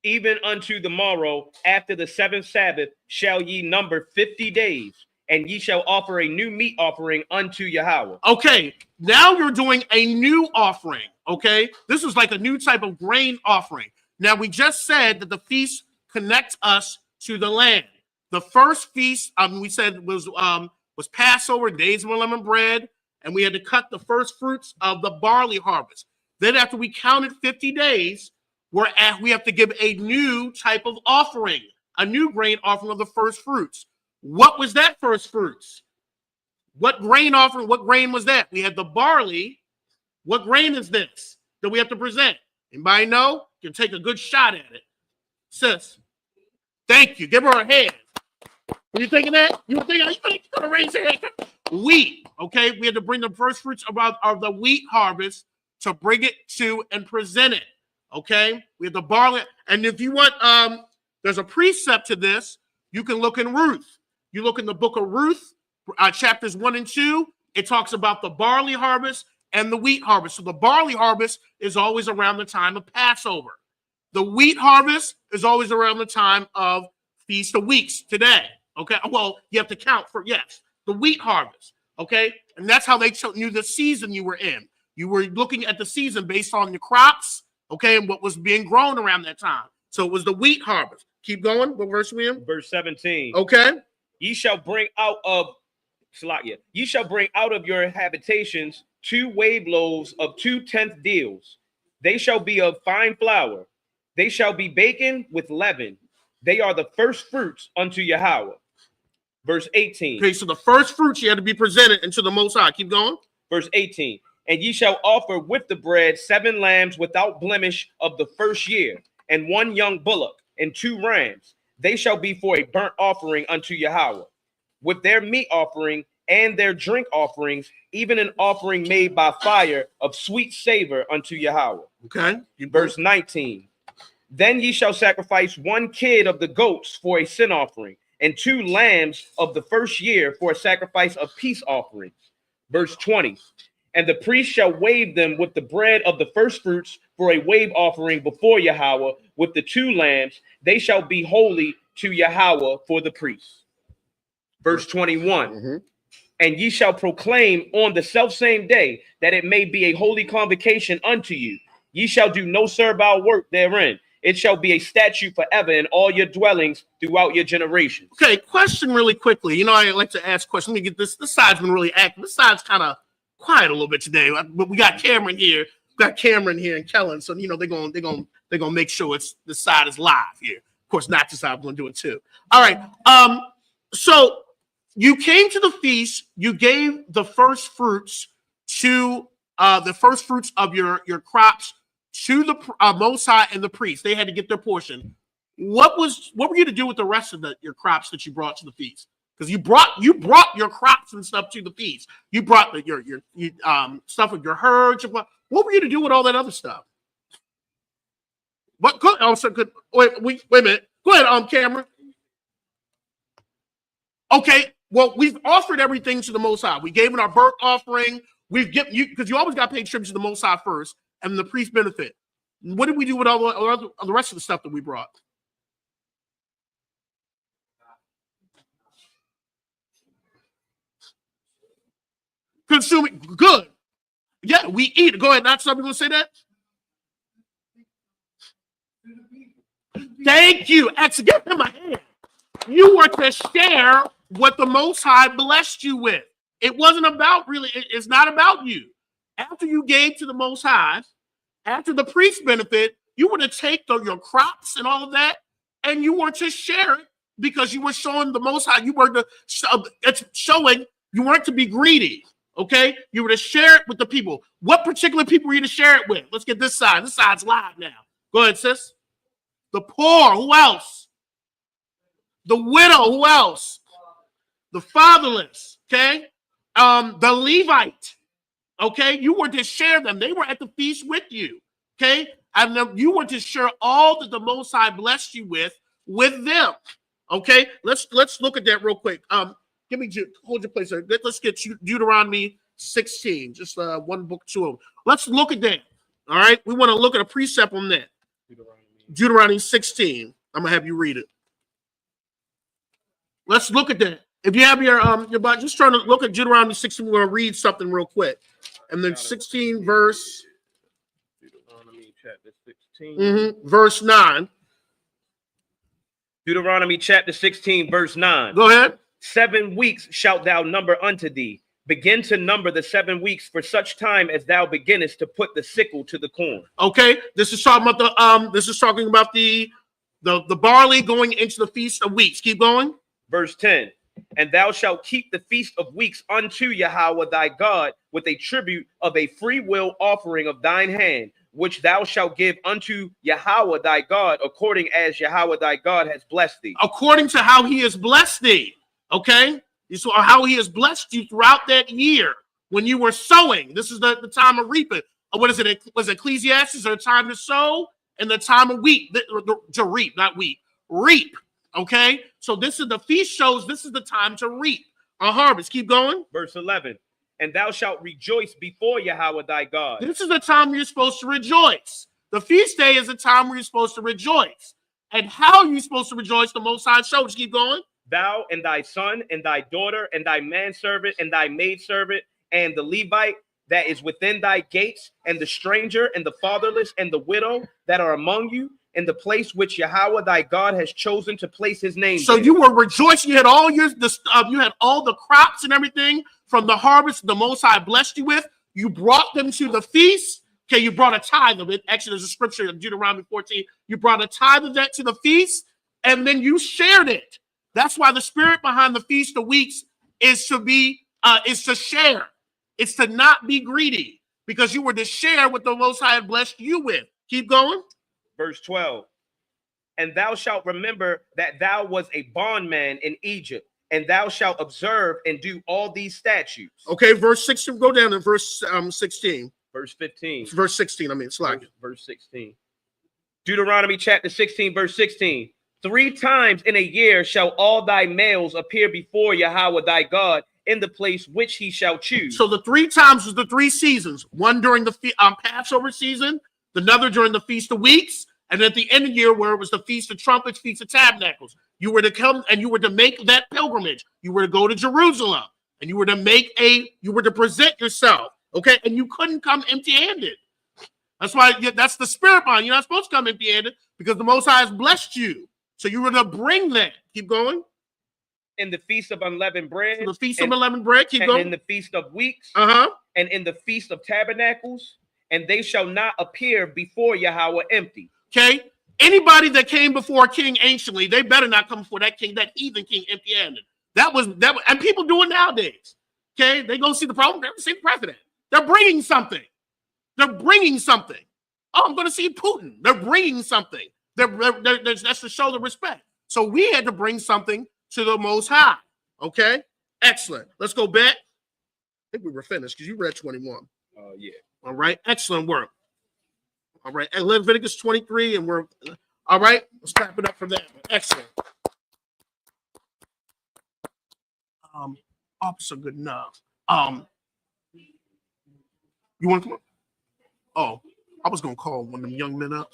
Even unto the morrow after the 7th Sabbath shall ye number 50 days, and ye shall offer a new meat offering unto Yahweh. Okay, now you're doing a new offering. Okay, this is like a new type of grain offering. Now we just said that the feast connects us to the land. The first feast, we said was Passover, days of unleavened bread, and we had to cut the first fruits of the barley harvest. Then after we counted 50 days, we have to give a new type of offering, a new grain offering of the first fruits. What was that first fruits? What grain offering? What grain was that? We had the barley. What grain is this that we have to present? Anybody know? You can take a good shot at it. Sis, thank you. Give her a hand. Were you thinking that? You were thinking, you're going to raise your hand. Wheat, okay? We had to bring the first fruits of the wheat harvest to bring it to and present it. Okay, we have the barley, and if you want, there's a precept to this. You can look in Ruth. You look in the book of Ruth, chapters 1 and 2. It talks about the barley harvest and the wheat harvest. So the barley harvest is always around the time of Passover. The wheat harvest is always around the time of Feast of Weeks today. Okay, well, you have to count for, yes, the wheat harvest. Okay, and that's how they knew the season you were in. You were looking at the season based on your crops. Okay, and what was being grown around that time. So it was the wheat harvest. Keep going. What verse we in? Verse 17. Okay. Ye shall bring out of your habitations 2 wave loaves of 2/10 deals. They shall be of fine flour. They shall be baken with leaven. They are the first fruits unto Yahweh. Verse 18. Okay, so the first fruits you had to be presented unto the Most High. Keep going. Verse 18. And ye shall offer with the bread 7 lambs without blemish of the first year, and 1 young bullock, and 2 rams. They shall be for a burnt offering unto Yahweh. With their meat offering and their drink offerings, even an offering made by fire of sweet savor unto Yahweh. Okay. Verse 19. Then ye shall sacrifice 1 kid of the goats for a sin offering, and 2 lambs of the first year for a sacrifice of peace offerings. Verse 20. And the priest shall wave them with the bread of the firstfruits for a wave offering before Yahweh with the 2 lambs. They shall be holy to Yahweh for the priest. Verse 21. Mm-hmm. And ye shall proclaim on the selfsame day that it may be a holy convocation unto you. Ye shall do no servile work therein. It shall be a statute forever in all your dwellings throughout your generations. Okay, question really quickly. You know, I like to ask questions. Let me get this. This side's been really active. This side's kind of quiet a little bit today, but we got Cameron here. We got Cameron here and Kellen, so you know they're gonna make sure this side is live here. Of course, not this side. I'm gonna do it too. All right. So you came to the feast. You gave the first fruits to the first fruits of your crops to the Most High and the priests. They had to get their portion. What were you to do with the rest of your crops that you brought to the feast? Because you brought your crops and stuff to the feast. You brought your stuff with your herds. What were you to do with all that other stuff? What could also could wait a minute. Go ahead, Cameron. Okay, well, we've offered everything to the Most High. We gave it our burnt offering. We've given you because you always got paid tribute to the Most High first, and the priest benefit. What did we do with all the rest of the stuff that we brought? Consuming good. Yeah, we eat. Go ahead. Not somebody gonna say that. Thank you. Actually, give him a hand. You were to share what the Most High blessed you with. It wasn't about really. It's not about you. After you gave to the Most High, after the priest benefit, you were to take your crops and all of that, and you were to share it because you were showing the Most High. You were to. It's showing you weren't to be greedy. Okay, you were to share it with the people. What particular people were you to share it with? Let's get this side. This side's live now. Go ahead, sis. The poor. Who else? The widow. Who else? The fatherless. Okay. The Levite. Okay, you were to share them. They were at the feast with you. Okay, and then you were to share all that the Most High blessed you with them. Okay, let's look at that real quick. Hold your place there. Let's get Deuteronomy 16, just one book, 2 of them. Let's look at that. All right, we want to look at a precept on that. Deuteronomy 16. I'm gonna have you read it. Let's look at that. If you have your Bible, just trying to look at Deuteronomy 16. We're gonna read something real quick, and then 16 verse. Deuteronomy chapter 16. Verse 9. Deuteronomy chapter 16, verse 9. Go ahead. 7 weeks shalt thou number unto thee. Begin to number the 7 weeks for such time as thou beginnest to put the sickle to the corn. Okay, this is talking about the barley going into the feast of weeks. Keep going. Verse 10. And thou shalt keep the feast of weeks unto Yahweh thy God with a tribute of a free will offering of thine hand, which thou shalt give unto Yahweh thy God, according as Yahweh thy God has blessed thee. According to how he has blessed thee. Okay? So how he has blessed you throughout that year when you were sowing. This is the time of reaping. What is it? Was Ecclesiastes? The time to sow and the time of wheat to reap, not wheat. Reap. Okay? So this is the feast shows this is the time to reap a harvest. Keep going. Verse 11. And thou shalt rejoice before Yahweh thy God. This is the time where you're supposed to rejoice. The feast day is the time where you're supposed to rejoice. And how are you supposed to rejoice? The Most High shows. Keep going. Thou and thy son and thy daughter and thy manservant and thy maidservant and the Levite that is within thy gates and the stranger and the fatherless and the widow that are among you in the place which Yahweh thy God has chosen to place his name. So there. you were rejoicing. You had all you had all the crops and everything from the harvest the Most High blessed you with. You brought them to the feast. Okay, you brought a tithe of it. Actually, there's a scripture in Deuteronomy 14. You brought a tithe of that to the feast, and then you shared it. That's why the spirit behind the Feast of Weeks is to share. It's to not be greedy, because you were to share what the Most High had blessed you with. Keep going. Verse 12. And thou shalt remember that thou was a bondman in Egypt, and thou shalt observe and do all these statutes. Okay, verse 16. Go down to verse 16. Verse 15. Verse 16. I mean, it's like Verse 16. Deuteronomy chapter 16, verse 16. 3 times in a year shall all thy males appear before Yahweh thy God in the place which he shall choose. so. The 3 times is the 3 seasons. One during the Passover season, another during the Feast of Weeks, and at the end of the year where it was the Feast of Trumpets, Feast of Tabernacles. You were to come and you were to make that pilgrimage. You were to go to Jerusalem and you were to present yourself. Okay, and you couldn't come empty-handed. That's why that's the spirit behind. You're not supposed to come empty-handed because the Most High has blessed you. So you were to bring that. Keep going. In the feast of unleavened bread. So the Feast of Unleavened Bread. Keep going. In the feast of weeks. Uh-huh. And in the feast of tabernacles. And they shall not appear before Yahweh empty. Okay. Anybody that came before a king anciently, they better not come before that king, that heathen king, empty-handed. That was, and people do it nowadays. Okay. They go see the problem. They're see the president. They're bringing something. They're bringing something. Oh, I'm going to see Putin. They're bringing something. That's to show the respect. So we had to bring something to the Most High. Okay? Excellent. Let's go back. I think we were finished because you read 21. Yeah. All right. Excellent work. All right. And Leviticus 23, and we're all right. Let's clap it up for that. Excellent. Officer, good enough. You want to come up? Oh, I was gonna call one of them young men up.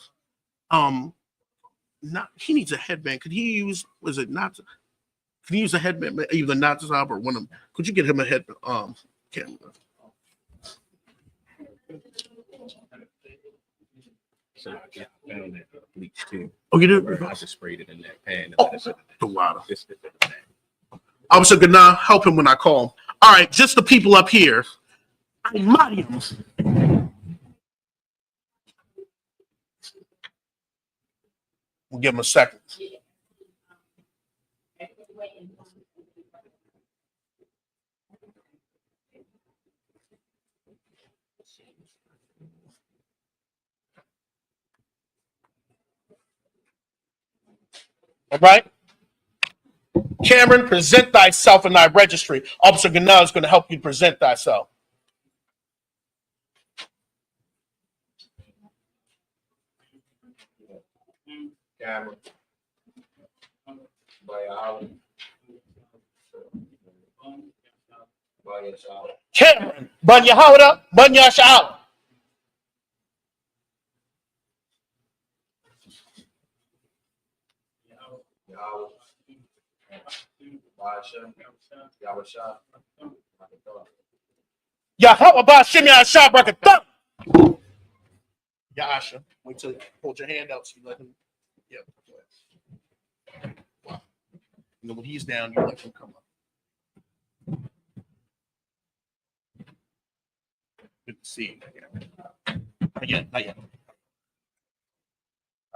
He needs a headband. Could he use? Was it not? Can he use a headband? Either not job or one of them. Could you get him a headband? Camera. So I found that bleach too. Oh, you did? I just sprayed it in that pan. The water. Just Officer, good now. Help him when I call him. All right, just the people up here. We'll give him a second. All right. Cameron, present thyself in thy registry. Officer Ganal is going to help you present thyself. Cameron. Cameron, Bunya Howda, Bunya Shao. Yahweh Bashim Yahshua Brakatah. Yasha, wait till you hold your hand out so you let him. Yeah. Wow. You know, when he's down, you let him come up. Good to see you. Not yet. I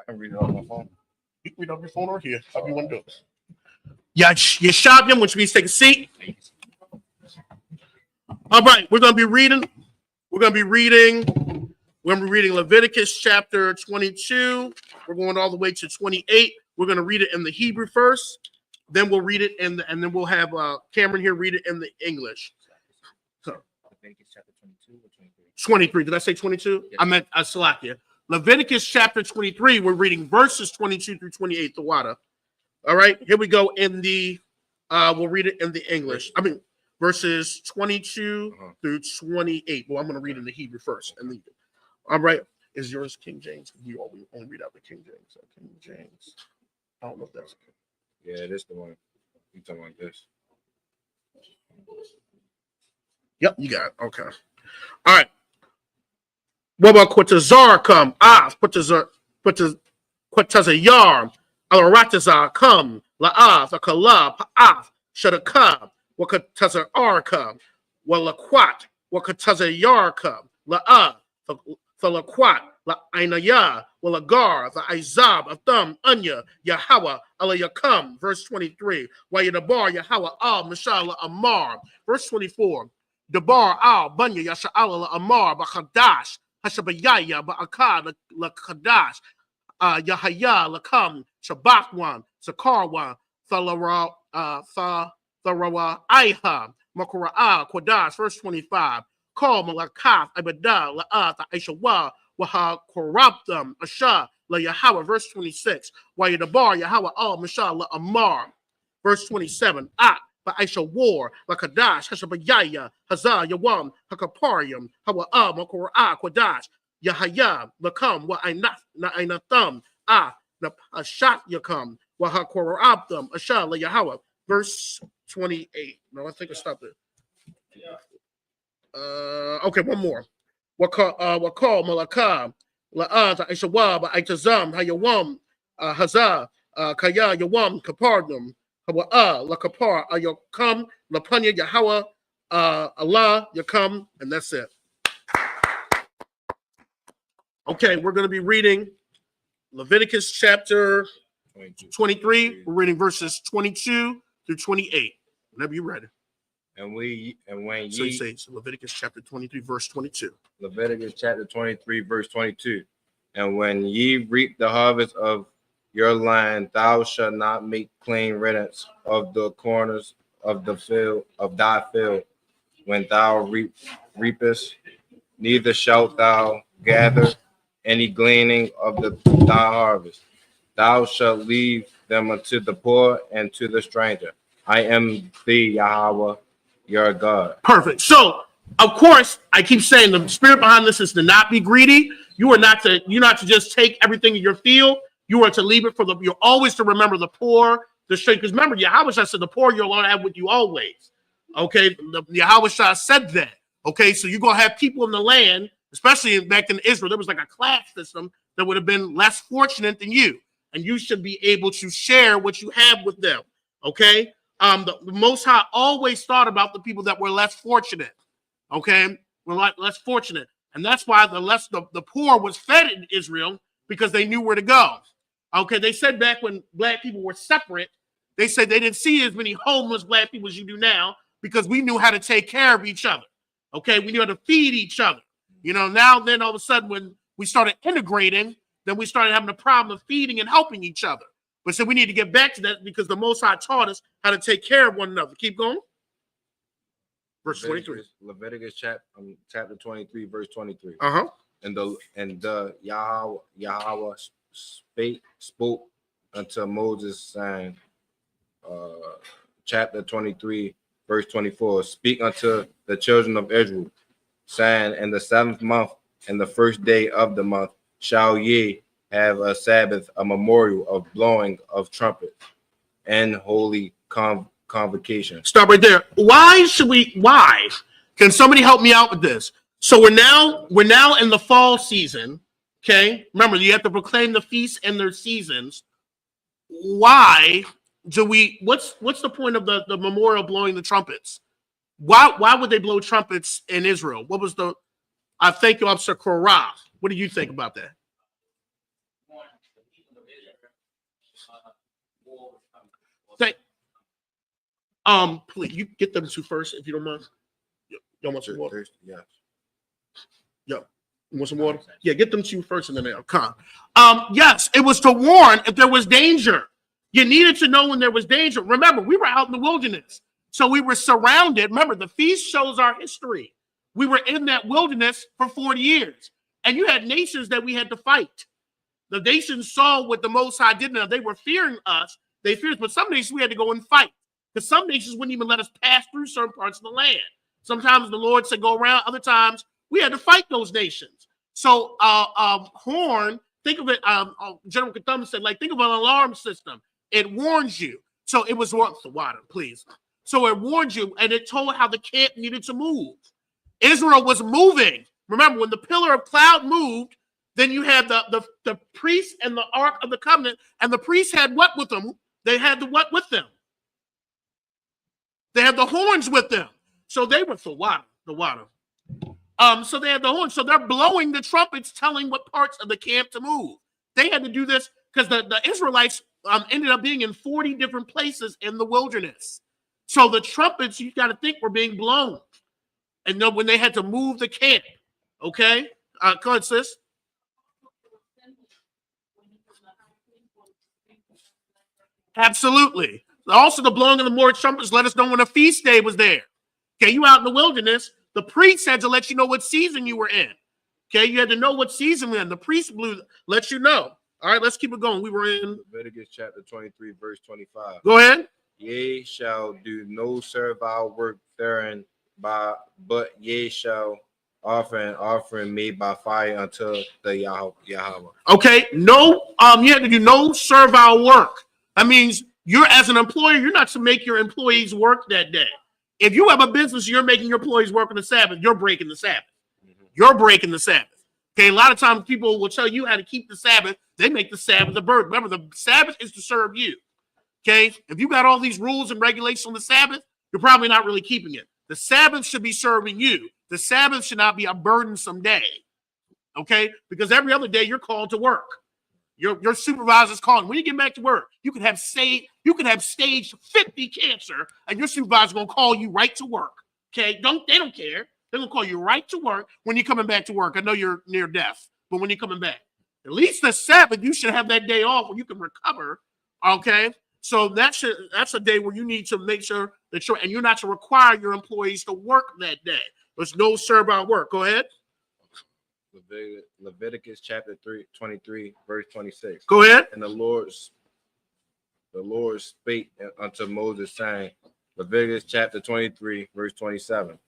can read it on my phone. You can read it on your phone or here. However you want to do it. Yeshaviam, which means take a seat. All right, we're going to be reading Leviticus chapter 22. We're going all the way to 28. We're going to read it in the Hebrew first. Then we'll read it and then we'll have Cameron here read it in the English. So, Leviticus chapter 22 or 23? 23. Did I say 22? Yes. I meant Salakia. Leviticus chapter 23. We're reading verses 22 through 28. The water. All right, here we go in the. We'll read it in the English. I mean, verses 22 through 28. Well, I'm going to read in the Hebrew first. And all right, is yours King James? You only read out the King James. So King James. I don't know if that's okay. Yeah, this the one. You talking like this? Yep, you got it. Okay. All right. What about Quatazar come? Quatazar Yarm. Alaratazar come. La'af, Akala, Pa'af, Shadakab, Wakatazar Arkam, Walaquat, Wakatazar Yarkam, La'af, Thalaquat, La'ainaya, Walagar, the Izab of Thumb, Anya, Yahweh, Alayakam, verse 23. Wayadabar, Yahweh, Al, Mashallah, Amar, verse 24. Dabar, Al, Banya, Yasha'ala, Amar, Bakadash, Hashabayaya, Ba'akad, Lakadash, Yahaya, Lakam, Shabakwan, Zakarwan, Tharawa Iha, Makura'a, Quadas, verse 25. Call Malakath, Ibadah, La'ath, Aishawa, Waha Korabdam, Asha, La Yahweh, verse 26. Wayadabar, Yahweh, Al, Mashah, La Amar, verse 27. Aisha war, Lakadash, Hashabayaya, Hazah, Yawam, Hakaparium, Hawa'a, Makura'a, Quadash, Yahaya, Lakam, Wa'ainatham, Ashat Yakam, Wahakorabdam, Asha, La Yahweh, verse 28. No, I think I stopped it. Okay, one more. Wakal Malakam, La'at, Aishawab, Aitazam, Hayawam, Hazah, Kaya, Yawam, Kapardum, Hawa'a, Lakapar, Ayokam, Lapanya, Yahawa, Allah, Yakam, and that's it. Okay, we're going to be reading Leviticus chapter 23. We're reading verses 22 through 28. Whenever you're ready. And when So you ye say Leviticus chapter 23, verse 22. Leviticus chapter 23, verse 22. And when ye reap the harvest of your land, thou shalt not make clean riddance of the corners of the field of thy field when thou reapest, neither shalt thou gather any gleaning of thy harvest. Thou shalt leave them unto the poor and to the stranger. I am the Yahweh, your God. Perfect. So, of course, I keep saying the spirit behind this is to not be greedy. You're not to just take everything in your field. You are to leave it for the. You're always to remember the poor, the straight. Because remember, Yahweh said, "The poor you'll have with you always." Okay, the Yahweh said that. Okay, so you're gonna have people in the land, especially back in Israel. There was like a class system that would have been less fortunate than you, and you should be able to share what you have with them. Okay. The Most High always thought about the people that were less fortunate. Okay, were less fortunate, and that's why the poor was fed in Israel because they knew where to go. Okay, they said back when black people were separate, they said they didn't see as many homeless black people as you do now because we knew how to take care of each other. Okay, we knew how to feed each other. Now then all of a sudden when we started integrating, then we started having a problem of feeding and helping each other. But so we need to get back to that because the Most High taught us how to take care of one another. Keep going. Verse 23. Leviticus chapter 23, verse 23. Uh-huh. And the Yahweh spoke unto Moses, saying, chapter 23, verse 24. Speak unto the children of Israel, saying, in the 7th month, and the first day of the month, shall ye have a Sabbath, a memorial of blowing of trumpets and holy convocation. Stop right there. Why? Can somebody help me out with this? So we're now in the fall season. Okay. Remember, you have to proclaim the feasts and their seasons. Why do what's the point of the memorial blowing the trumpets? Why would they blow trumpets in Israel? What was I think you, Officer Korah. What do you think about that? Please, you get them two first if you don't mind. Y'all want some water? Yeah. Yeah. You want some water? Yeah, get them two first and then they'll come. Yes, it was to warn if there was danger. You needed to know when there was danger. Remember, we were out in the wilderness. So we were surrounded. Remember, the feast shows our history. We were in that wilderness for 40 years. And you had nations that we had to fight. The nations saw what the Most High did. Now, they were fearing us. They feared us, but some nations we had to go and fight. Because some nations wouldn't even let us pass through certain parts of the land. Sometimes the Lord said go around. Other times we had to fight those nations. So horn, think of it, General Katham said, think of an alarm system. It warns you. So it was the water, please. So it warned you, and it told how the camp needed to move. Israel was moving. Remember, when the pillar of cloud moved, then you had the priest and the Ark of the Covenant, and the priests had what with them? They had the what with them? They had the horns with them. So they were the water. So they had the horns. So they're blowing the trumpets, telling what parts of the camp to move. They had to do this because the Israelites ended up being in 40 different places in the wilderness. So the trumpets, you got to think, were being blown. And then when they had to move the camp. Okay? Go ahead, sis. Absolutely. Also, the blowing of the morning trumpets let us know when a feast day was there. Okay, you out in the wilderness, the priest had to let you know what season you were in. Okay, you had to know what season we're in. The priest let you know. All right, let's keep it going. We were in Leviticus chapter 23, verse 25. Go ahead. Ye shall do no servile work therein, but ye shall offer an offering made by fire unto the Yahweh. Okay, no, you have to do no servile work. That means you're as an employer, you're not to make your employees work that day. If you have a business, you're making your employees work on the Sabbath, you're breaking the Sabbath. You're breaking the Sabbath. Okay, a lot of times people will tell you how to keep the Sabbath. They make the Sabbath a burden. Remember, the Sabbath is to serve you. Okay, if you got all these rules and regulations on the Sabbath, you're probably not really keeping it. The Sabbath should be serving you. The Sabbath should not be a burdensome day. Okay, because every other day you're called to work. Your supervisor's calling. When you get back to work, you could have stage 50 cancer, and your supervisor's gonna call you right to work. Okay, they don't care. They're gonna call you right to work when you're coming back to work. I know you're near death, but when you're coming back, at least the Sabbath, you should have that day off where you can recover. Okay, so that's a day where you need to make sure that you're not to require your employees to work that day. There's no servile work. Go ahead. Leviticus chapter 23, verse 26. Go ahead. And the Lord spake unto Moses, saying, Leviticus chapter 23, verse 27.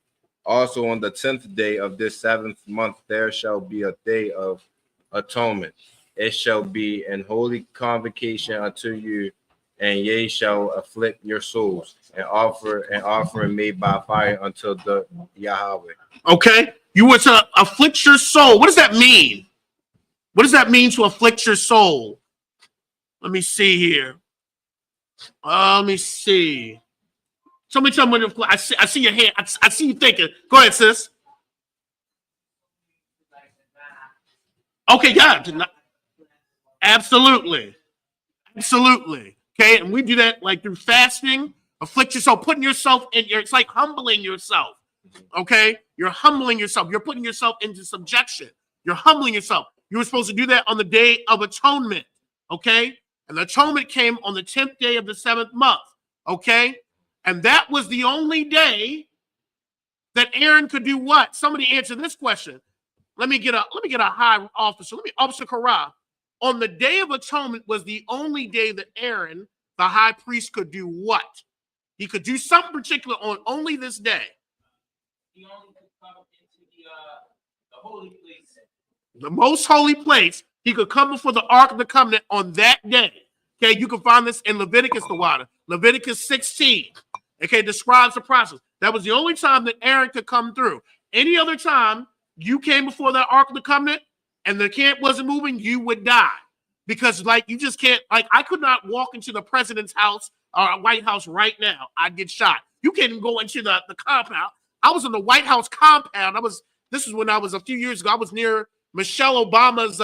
Also on the 10th day of this 7th month, there shall be a day of atonement. It shall be an holy convocation unto you, and ye shall afflict your souls, and offer an offering made by fire unto the Yahweh. Okay, you were to afflict your soul. What does that mean? What does that mean to afflict your soul? Let me see here. Let me see. Somebody tell me. I see your hand. I see you thinking. Go ahead, sis. Okay, yeah. Absolutely. Absolutely. Okay, and we do that like through fasting. Afflict yourself, putting yourself in it's like humbling yourself. Okay, you're humbling yourself. You're putting yourself into subjection. You're humbling yourself. You were supposed to do that on the Day of Atonement. Okay, and the atonement came on the 10th day of the 7th month. Okay, and that was the only day that Aaron could do what? Somebody answer this question. Let me get a high officer. Officer Kara. On the Day of Atonement was the only day that Aaron, the high priest, could do what? He could do something particular on only this day. He only could come into the holy place. The most holy place. He could come before the Ark of the Covenant on that day. Okay, you can find this in Leviticus, the water. Leviticus 16. Okay, describes the process. That was the only time that Aaron could come through. Any other time you came before that Ark of the Covenant and the camp wasn't moving, you would die. Because, you just can't, I could not walk into the president's house or White House right now. I'd get shot. You can't even go into the compound. I was in the White House compound. This is when I was a few years ago. I was near Michelle Obama's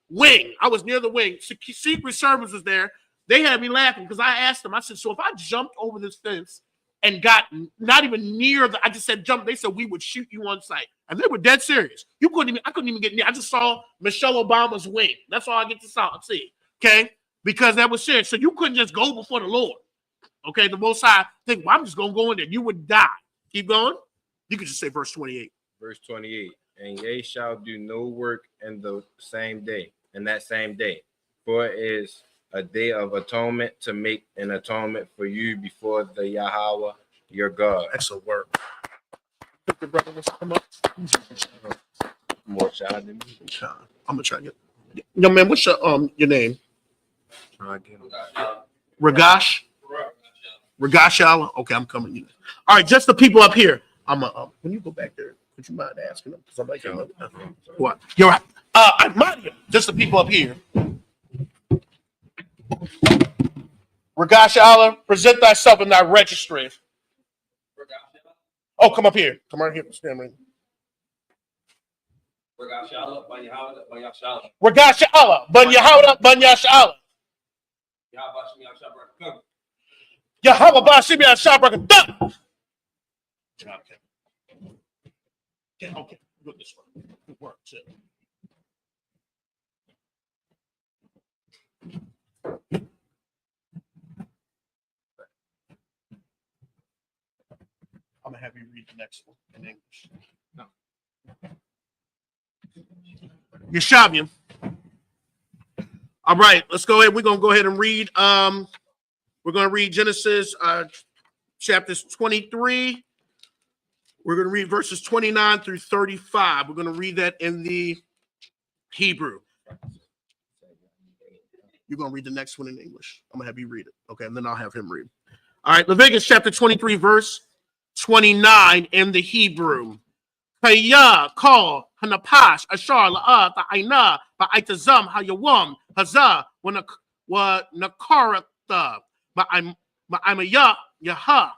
wing. I was near the wing. Secret Service was there. They had me laughing because I asked them, I said, so if I jumped over this fence and got not even near I just said jump, they said we would shoot you on sight. And they were dead serious. I couldn't even get near. I just saw Michelle Obama's wing. That's all I get to see. Okay? Because that was serious. So you couldn't just go before the Lord. Okay, the Most High think, well, I'm just gonna go in there. You would die. Keep going. You could just say verse 28. Verse 28. And ye shall do no work in that same day, for it is a day of atonement to make an atonement for you before the Yahweh your God. Excellent work. Your brother wants to come up. More shy than me. I'm gonna try to get. Young man, what's your name? Ragash. Ragashalla. Okay, I'm coming. All right, just the people up here. When you go back there, would you mind asking them? Because I'm like, what? You're right. Mario, just the people up here. Ragashalla, present thyself in thy registry. Oh, come up here. Come right here. Stand right. Ragashalla, Ban Yahawda. Yahweh Bashimi Shabrak. Okay. Good this one. Good work, too. I'm gonna have you read the next one in English. No. Yeshavian. All right, let's go ahead. We're gonna go ahead and read. We're gonna read Genesis chapters 23. We're gonna read verses 29 through 35. We're gonna read that in the Hebrew. You're gonna read the next one in English. I'm gonna have you read it. Okay, and then I'll have him read. All right, Leviticus chapter 23, verse 29 in the Hebrew. Kaya call hanapash ashar la'a ta'ina ba'itazam hayawam haza wa nakarata ba'imaya yaha.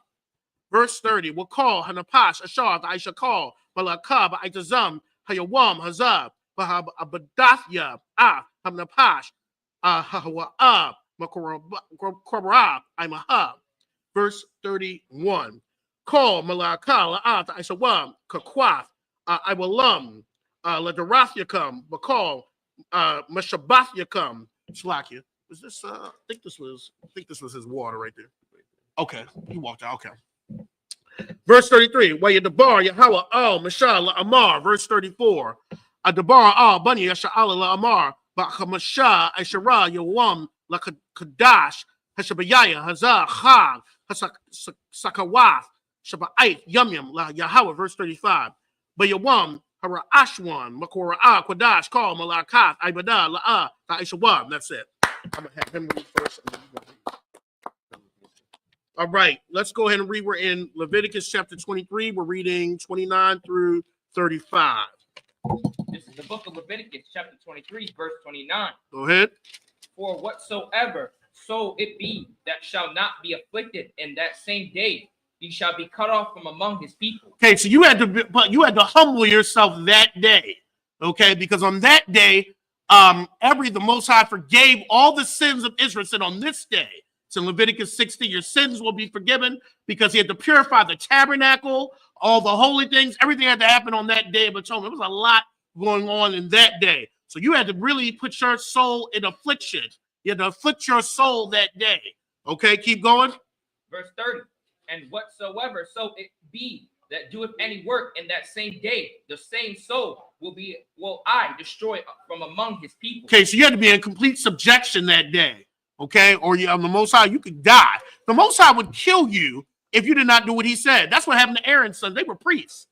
Verse 30. Will call hanapash ashar ta'isha call balaka ba'itazam hayawam haza ba'abadathya hanapash hawa makorab imaha. Verse 31. Call malaka la'at aishawam kakwaf I will Ladarathyakum, Bakal, Meshabathyakum, Slakia. Was this I think this was his water right there. Okay, he walked out. Okay. Verse 33, Wa Yadabar Yahweh al Mashal Amar, verse 34. Adabar al Bani Yasha'ala Amar, Bakhamasha Ashara Yawam La Kadash, Hashabayaya, Hazah Chag, Sakawath, Shaba'ait, Yum La Yahweh, verse 35. Bayawam, Hara Ashwan, Makora Quadash, call Malakat, Ibada, La'a, Taishawam. That's it. I'm gonna have him read first. All right, let's go ahead and read. We're in Leviticus chapter 23. We're reading 29 through 35. This is the book of Leviticus, chapter 23, verse 29. Go ahead. For whatsoever so it be that shall not be afflicted in that same day, he shall be cut off from among his people. Okay, so you had to humble yourself that day, okay? Because on that day, the Most High forgave all the sins of Israel. Said on this day, it's in Leviticus 60, your sins will be forgiven because he had to purify the tabernacle, all the holy things. Everything had to happen on that day of atonement. There was a lot going on in that day, so you had to really put your soul in affliction. You had to afflict your soul that day. Okay, keep going. Verse 30. And whatsoever so it be that doeth any work in that same day, the same soul will I destroy from among his people. Okay, so you had to be in complete subjection that day. Okay, or the Most High, you could die. The Most High would kill you if you did not do what he said. That's what happened to Aaron's son. They were priests.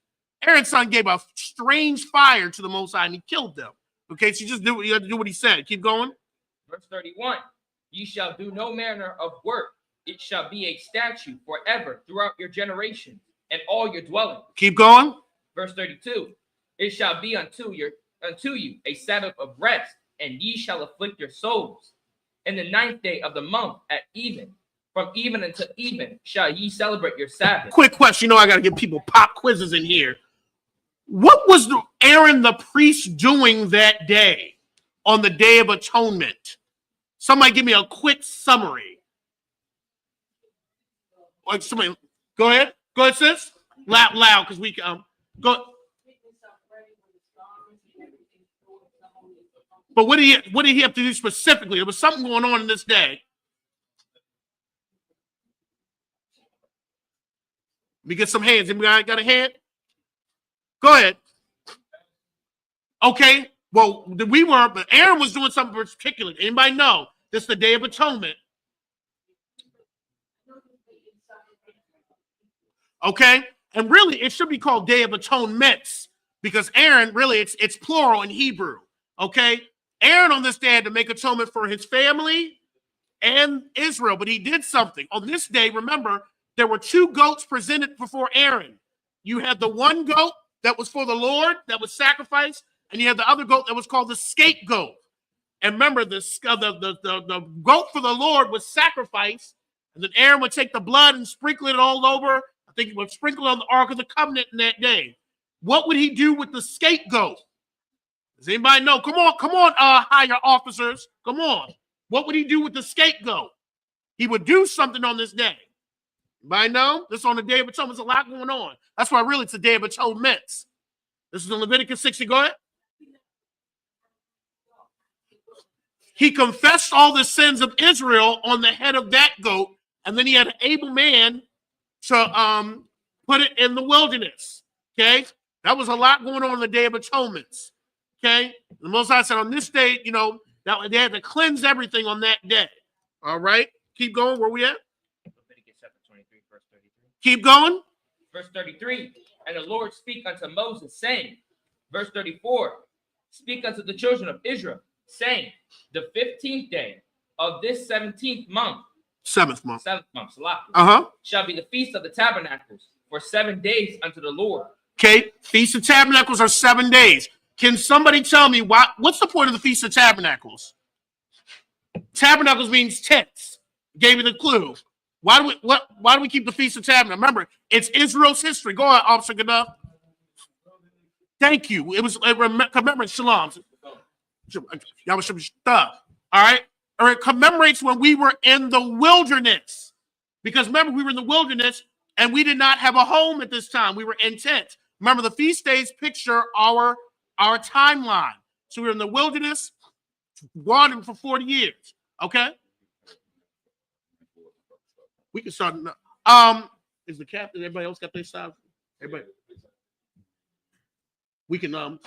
Aaron's son gave a strange fire to the Most High and he killed them. Okay, so you had to do what he said. Keep going. Verse 31. Ye shall do no manner of work. It shall be a statute forever throughout your generations and all your dwellings. Keep going. Verse 32. It shall be unto you a Sabbath of rest, and ye shall afflict your souls. In the 9th day of the month at even, from even until even, shall ye celebrate your Sabbath. Quick question. I got to give people pop quizzes in here. What was Aaron the priest doing that day on the Day of Atonement? Somebody give me a quick summary. Like somebody, go ahead, sis. Loud, because we go. But what did he have to do specifically? There was something going on in this day. Let me get some hands. Anybody got a hand? Go ahead. Okay. Well, but Aaron was doing something particular. Anybody know? This is the Day of Atonement. Okay, and really, it should be called Day of Atonements because Aaron, really, it's plural in Hebrew. Okay, Aaron on this day had to make atonement for his family and Israel, but he did something. On this day, remember, there were 2 goats presented before Aaron. You had the one goat that was for the Lord, that was sacrificed, and you had the other goat that was called the scapegoat. And remember, the goat for the Lord was sacrificed, and then Aaron would take the blood and sprinkle it all over. I think he would sprinkle on the Ark of the Covenant in that day. What would he do with the scapegoat? Does anybody know? Come on, higher officers. Come on. What would he do with the scapegoat? He would do something on this day. Anybody know? This is on the Day of Atonement. There's a lot going on. That's why really it's the Day of Atonement. This is in Leviticus 60. Go ahead. He confessed all the sins of Israel on the head of that goat, and then he had an able man to put it in the wilderness. Okay, that was a lot going on the Day of Atonement. Okay, the Most High said on this day, you know, that they had to cleanse everything on that day. All right, keep going. Where we at? Leviticus chapter 23, verse 33. Keep going. Verse 33. And the Lord speak unto Moses, saying, verse 34, speak unto the children of Israel, saying, the 15th day of this 17th month, Seventh month. Salaki, shall be the feast of the tabernacles for 7 days unto the Lord. Okay, Feast of Tabernacles are 7 days. Can somebody tell me what's the point of the Feast of Tabernacles? Tabernacles means tents. Gave you the clue. Why do we keep the Feast of Tabernacles? Remember, it's Israel's history. Go ahead, Officer Gaddafi. Thank you. It was commemorates Shalom. All right. Or it commemorates when we were in the wilderness. Because remember, we were in the wilderness and we did not have a home at this time. We were in tents. Remember, the feast days picture our timeline. So we were in the wilderness, wandering for 40 years. Okay? We can start. Is the captain? Everybody else got their stuff? Everybody. We can.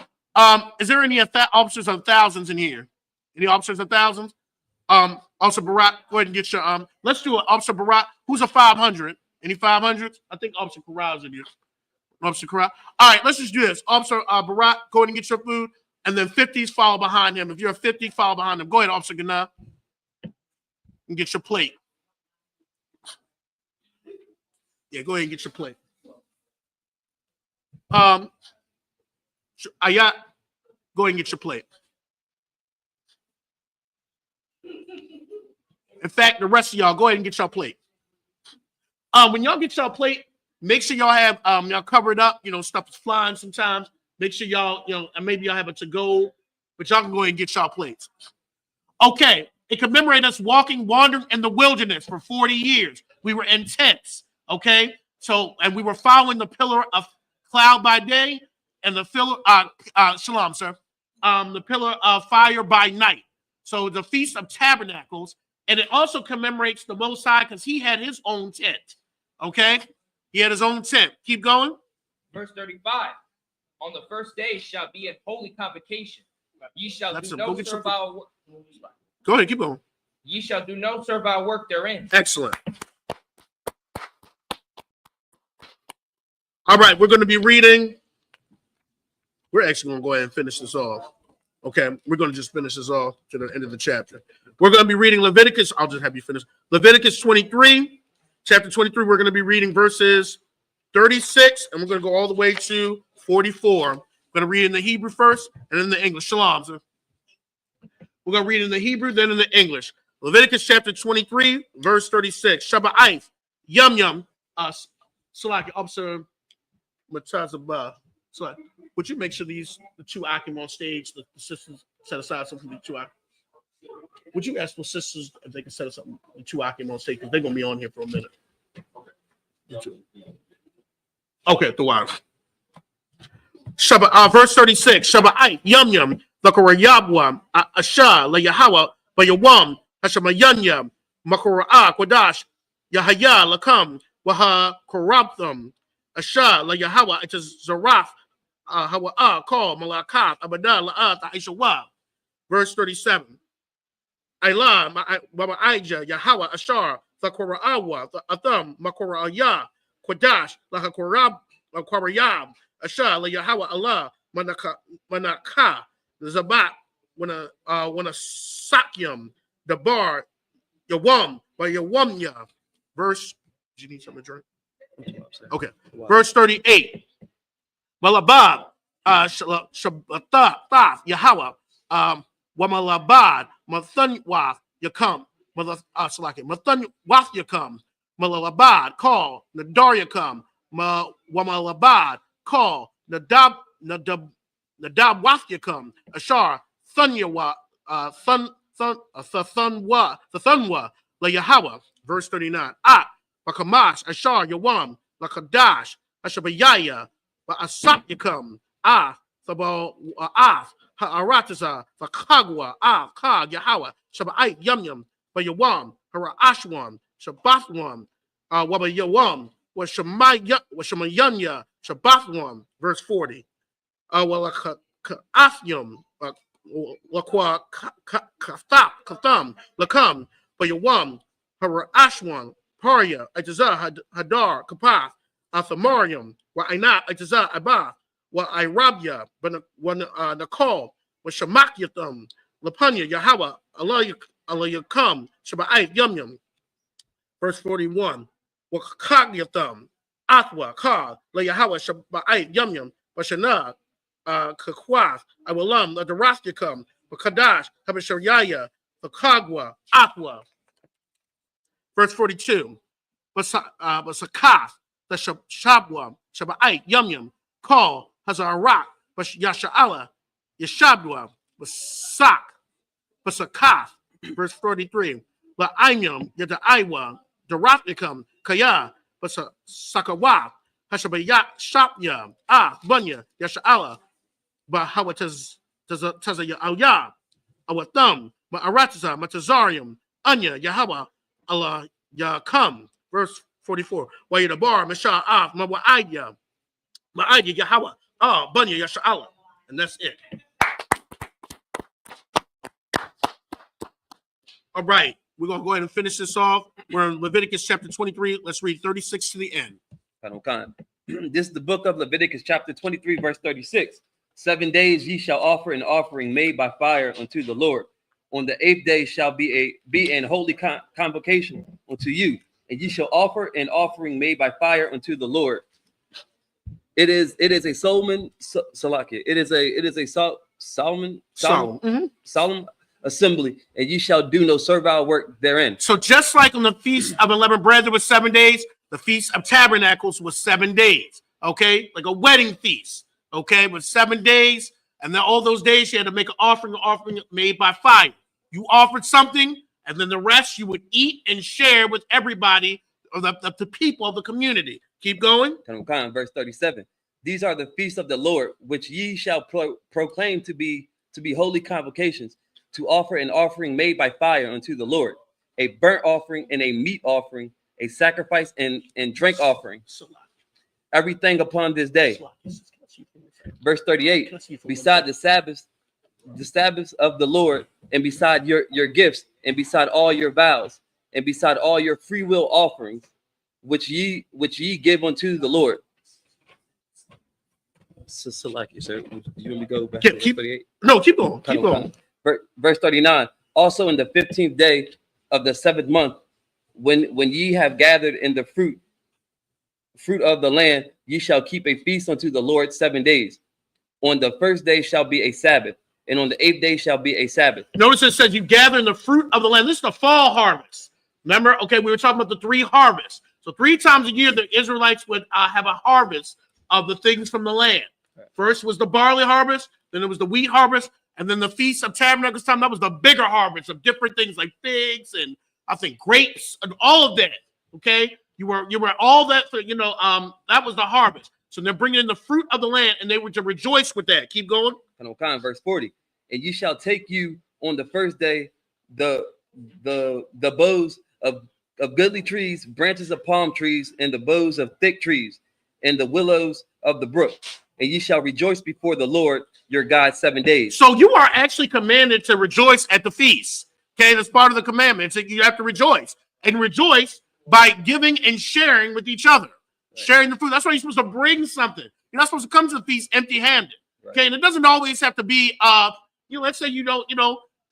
Is there any officers of thousands in here? Any officers of thousands? Officer Barat, go ahead and get your. Let's do it. Officer Barat, who's a 500? Any 500s? I think Officer Corral's in here. Officer Corral. All right, let's just do this. Officer Barat, go ahead and get your food, and then 50s follow behind him. If you're a 50, follow behind him. Go ahead, Officer Gana, and get your plate. Yeah, go ahead and get your plate. Ayat, go ahead and get your plate. In fact, the rest of y'all, go ahead and get your plate. When y'all get your plate, make sure y'all have y'all covered up. You know, stuff is flying sometimes. Make sure y'all, and maybe y'all have it to go, but y'all can go ahead and get y'all plates. Okay, it commemorates us wandering in the wilderness for 40 years. We were in tents. Okay, so and we were following the pillar of cloud by day and the pillar shalom, sir. The pillar of fire by night. So the Feast of Tabernacles, and it also commemorates the Most High because he had his own tent. Okay, he had his own tent. Keep going. Verse 35. On the first day shall be a holy convocation. Ye shall do no servile work. Go ahead, keep going. Ye shall do no servile work therein. Excellent. All right, we're going to be reading. We're actually going to go ahead and finish this off. Okay, we're going to just finish this off to the end of the chapter. We're going to be reading Leviticus. I'll just have you finish. Leviticus 23, chapter 23. We're going to be reading verses 36, and we're going to go all the way to 44. I'm going to read in the Hebrew first, and then the English. Shalom, sir. We're going to read in the Hebrew, then in the English. Leviticus chapter 23, verse 36. Shabbat, yum yum. Salaki, Officer Matazabah. So, would you make sure the two Akim on stage, the sisters set aside something for the two Akim? Would you ask the sisters if they can set aside the two Akim on stage? Because they're going to be on here for a minute. Okay, the wives. Verse 36. Shabbat, yum yum. Lakora Yabwa, Asha, La Yahawa, Bayawam, Hashamayanya, Makora Quadash, Yahaya, Lakam, Waha Korabtham, Asha, La Yahawa, it is Zaraf, Hawa, call Malakat, Abada, La'at, Aishawa. Verse 37. Ayla, Baba Aija, Yahawa, Ashar, Thakora Awa, Atham, Makora Aya, Quadash, La Hakorab, Quarayab, Asha, La Yahawa, Allah, Manaka. The Zabat, when a Sakyam, the bar, Yawam, by Yawamya. Verse, do you need something to drink? Okay. Verse 38. Malabad, Shabbatah, Yahawa, Wamalabad, Mathanwath, Yakam, Mathanwath Yakam, Malalabad, call, Nadar Yakam, Wamalabad, call, Nadab Wathyakum, Ashar, Thunyawa, Thunwa, La Yahawa, verse 39. Bakamash, Ashar, Yawam, Lakadash, Ashabayaya, Asapyakum, Thabo, Ha'arataza, Fakagwa, Kag, Yahawa, Shabbat, Yum Yum, Bayawam, Hara Ashwam, Shabbathwam, Wabayawam, was Shemayanya, Shabbathwan, verse 40. Afyum, Lakwa Katham, Lakam, Bayawam, Ashwan, Parya, Itazah, Hadar, Kapath, Athamarium, Wa Aina, Itazah, Abba, Wa Irabya, Nakal, Wa Shamakyatham, Lapanya, Yahweh, Allah Yakam, Shabbat Yum. Verse 41. Wa Kagyatham, Athwa, Ka, La Yahweh, Shabbat Yum, Bashana, Kakwath, Awalam, the Rastyakam, the Kadash, Habashariah, the Kagwa, Athwa. Verse 42. Basakath, the Shabwa, Shabbat Yum, Call, Hazarak, Yasha'ala, Yeshabwa, Basak, Basakath. Verse 43. La Aimyam, Yada Iwa, the Rathnikam, Kaya, Basakawa, Hashabayat, Shapya, Bunya, Yasha'ala, Bahawataz Tazaya Alya, Awatham, Ma'arataza, Matazarium, Anya, Yahweh, Allah Yakam. Verse 44. Wayadabar, Mashah Af, Mawa'idya, Yahweh, Bunya, Yasha'ala. And that's it. All right. We're going to go ahead and finish this off. We're in Leviticus chapter 23. Let's read 36 to the end. This is the book of Leviticus, chapter 23, verse 36. 7 days ye shall offer an offering made by fire unto the Lord. On the 8th day shall be an holy convocation unto you, and ye shall offer an offering made by fire unto the Lord. It is a solemn assembly, and ye shall do no servile work therein. So just like on the Feast of Unleavened Bread, there was 7 days, the Feast of Tabernacles was 7 days, okay? Like a wedding feast, okay? With 7 days, and then all those days you had to make an offering made by fire. You offered something, and then the rest you would eat and share with everybody, or the people of the community. Keep going. Verse 37. These are the feasts of the Lord, which ye shall proclaim to be holy convocations, to offer an offering made by fire unto the Lord, a burnt offering and a meat offering, a sacrifice and drink offering. Everything upon this day. Verse 38. Beside the Sabbath of the Lord, and beside your gifts, and beside all your vows, and beside all your free will offerings, which ye give unto the Lord. So like you said, you want me to go back to verse 38? No, keep going. Keep going. Verse 39. Also in the 15th day of the 7th month, when ye have gathered in the fruit of the land, ye shall keep a feast unto the Lord 7 days. On the first day shall be a Sabbath, and on the 8th day shall be a Sabbath. Notice it says you gather in the fruit of the land. This is the fall harvest. Remember, okay, we were talking about the 3 harvests. So 3 times a year, the Israelites would have a harvest of the things from the land. First was the barley harvest, then it was the wheat harvest, and then the Feast of Tabernacles time, that was the bigger harvest of different things like figs and I think grapes and all of that. Okay, you were all that for that was the harvest. So they're bringing in the fruit of the land, and they were to rejoice with that. Keep going. Verse 40. And you shall take you on the first day the boughs of goodly trees, branches of palm trees, and the boughs of thick trees, and the willows of the brook. And ye shall rejoice before the Lord your God 7 days. So you are actually commanded to rejoice at the feast. Okay, that's part of the commandment. So you have to rejoice. And rejoice by giving and sharing with each other. Right. Sharing the food. That's why you're supposed to bring something. You're not supposed to come to the feast empty-handed. Right. Okay, and it doesn't always have to be let's say you don't,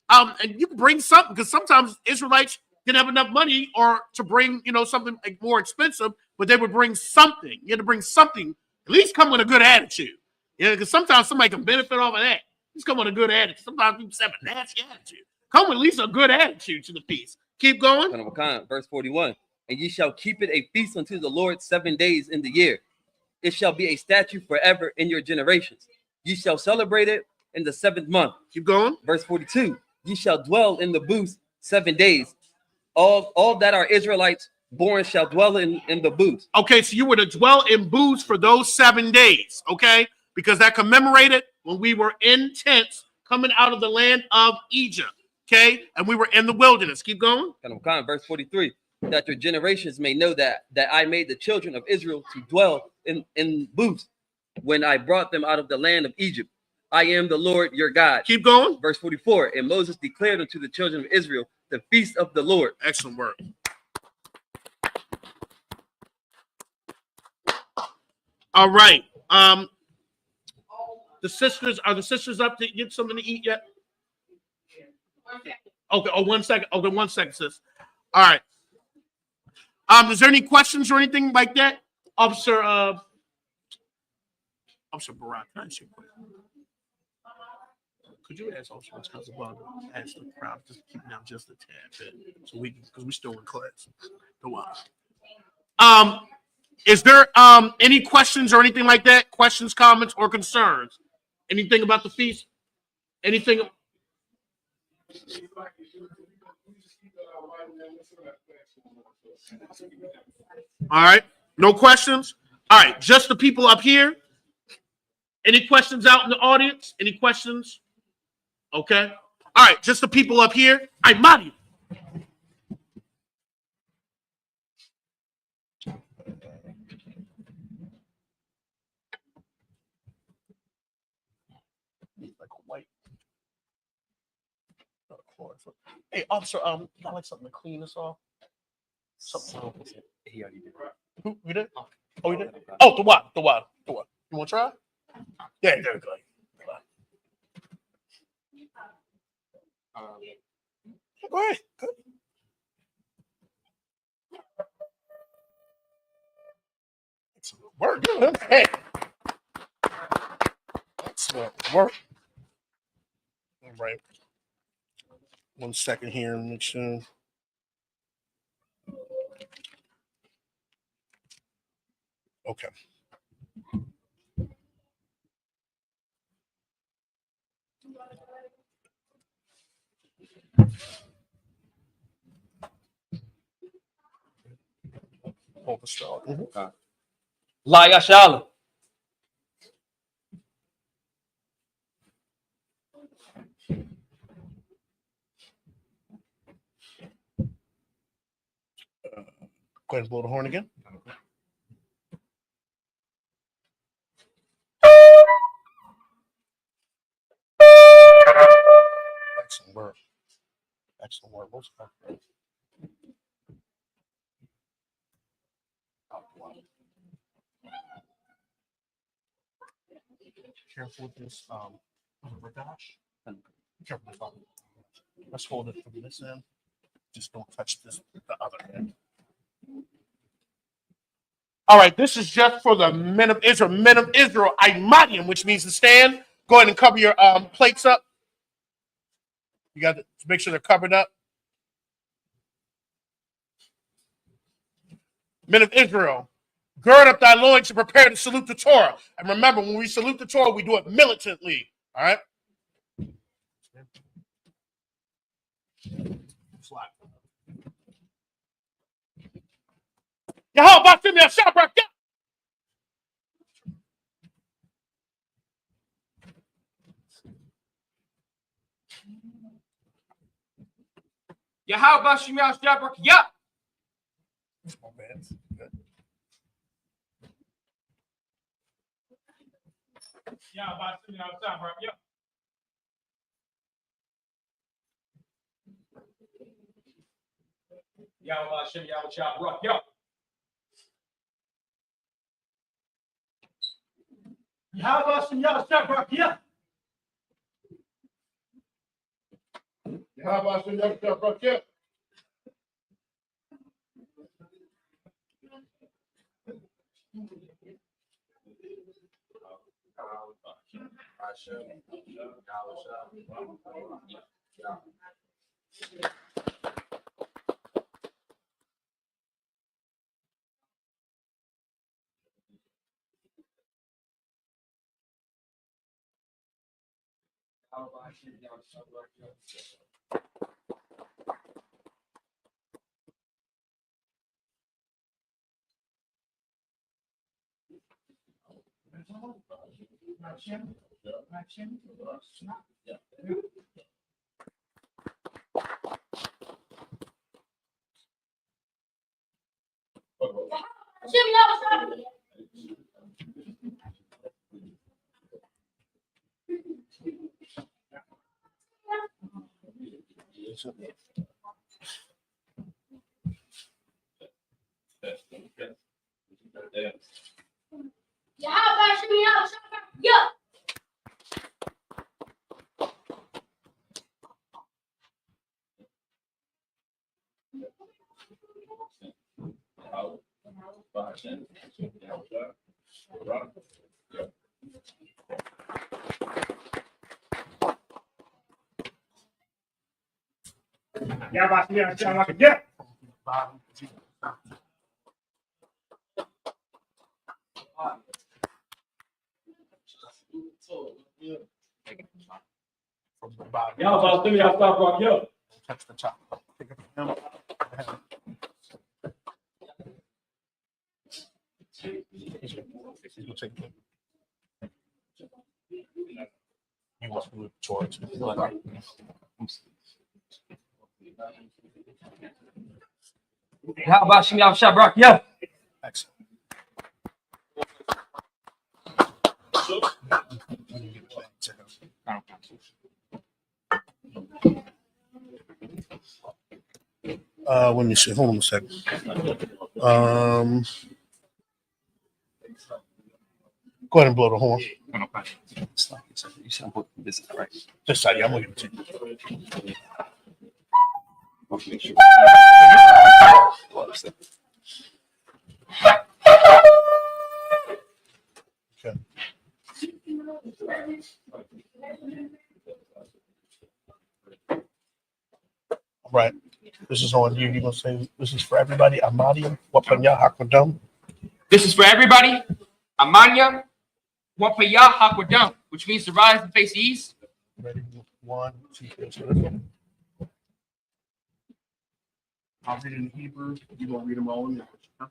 and you can bring something, because sometimes Israelites didn't have enough money or to bring, something like more expensive, but they would bring something. You had to bring something. At least come with a good attitude. Because sometimes somebody can benefit off of that. Just come with a good attitude. Sometimes people have a nasty attitude. Come with at least a good attitude to the feast. Keep going. Verse 41. And ye shall keep it a feast unto the Lord 7 days in the year. It shall be a statute forever in your generations. Ye shall celebrate it in the 7th month. Keep going. Verse 42. Ye shall dwell in the booths 7 days. All that are Israelites born shall dwell in the booths. Okay, so you were to dwell in booths for those 7 days, okay? Because that commemorated when we were in tents coming out of the land of Egypt, okay? And we were in the wilderness. Keep going. Verse 43. that your generations may know that I made the children of Israel to dwell in booths when I brought them out of the land of Egypt. I am the Lord your God. Keep going. Verse 44. And Moses declared unto the children of Israel the feast of the Lord. Excellent work. All right. The sisters, are the sisters up to get something to eat yet? Okay. Oh, 1 second. Okay, 1 second, sis. All right. Is there any questions or anything like that, Officer Barack? Can I ask you a question? Could you ask Officer Casablanca, ask the crowd, just keep down just a tad bit, so we, because we still in class. Go on. Is there any questions or anything like that? Questions, comments, or concerns? Anything about the feast? Anything? All right. No questions? All right. Just the people up here. Any questions out in the audience? Any questions? Okay. All right. Just the people up here. I'm Mario. Like white. Hey, officer, you got like something to clean us off? Something. He already did. Who? You did? Oh, you did? Oh, the water. You want to try? Yeah, there we go. Go ahead. Good. Excellent work. Hey. Excellent work. All right. 1 second here. Make sure. Okay. Hold the straw. La Yashala. Go ahead and blow the horn again. Excellent work. Excellent work. Most careful with this. Gosh. Careful with that. Let's hold it from this end. Just don't touch this with the other end. All right, this is just for the men of Israel. Men of Israel, Imadium, which means to stand. Go ahead and cover your plates up. You got to make sure they're covered up. Men of Israel, gird up thy loins to prepare to salute the Torah. And remember, when we salute the Torah, we do it militantly. All right? Slide. Yahweh, Yahweh Bashim Yahshua Yah. Oh, man. Good. Yahweh Bashim Yahshua Yah. Yahweh Bashim Yahshua Yah. Yahweh Bashim Yahshua Yah. How about some young stuff right there? From the bottom. Y'all about to y'all stop rock yo. Touch the top. Pick up the hem. He's gonna take it. You want to move towards. How about Shimmy Al Shabrak? Yeah. Excellent. Let me see. Hold on a second. Go ahead and blow the horn. You said I'm putting this right. This side, yeah, I'm gonna give it to you. Make sure. Okay. All right. This is on you. You're gonna say this is for everybody. Amadia, Wapanya Hakwadam. This is for everybody. Amanya, Wapaya Hakwadam, which means to rise and face the east. Ready? 1, 2, 3. So this one. I'll read it in Hebrew. You gonna read them all in English? Huh?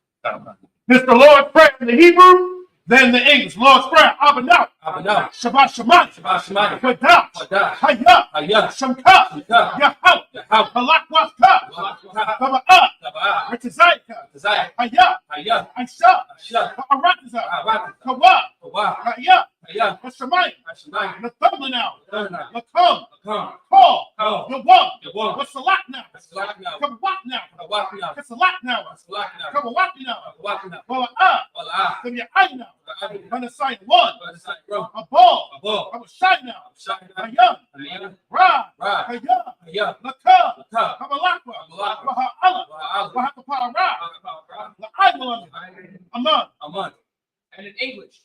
It's the Lord's Prayer in the Hebrew, then the English. Lord's Prayer. Abanah. Abanah. Shabbat Shemai. Shabbat Shemai. Wadah. Wadah. Hayah. Hayah. Shamka. Shamka. Yahal. Yahal. Halak Wafka. Halak. Taba'ah. Taba'ah. Artizayka. Tazayah. Hayah. Hayah. Aisha. Aisha. Aratiza. Aratiza. Kawa. Kawa. Hayah. Hayah. Hashemayim. Hashemayim. Nathamlanau. Nathamlanau. Lakum. Lakum. Call. Call. Yawam. Yawam. What's the lot now? Salak now. Come walk now. Walk now. It's a lot now. Salak now. Come walk now. Walk now. Wala'ah. Wala'ah. Come your eye now. Wala'ah. On the side one. On the side row. A ball. A ball. I'm a shy now. Shine now. Hayah. Hayah. Ra. Ra. Hayah. Hayah. Lakah. Lakah. Kamalakwa. Kamalakwa. Waha'ala. Waha'ala. Wahakapara. Waha'ala. La'aymalam. Aman. Aman. And in English,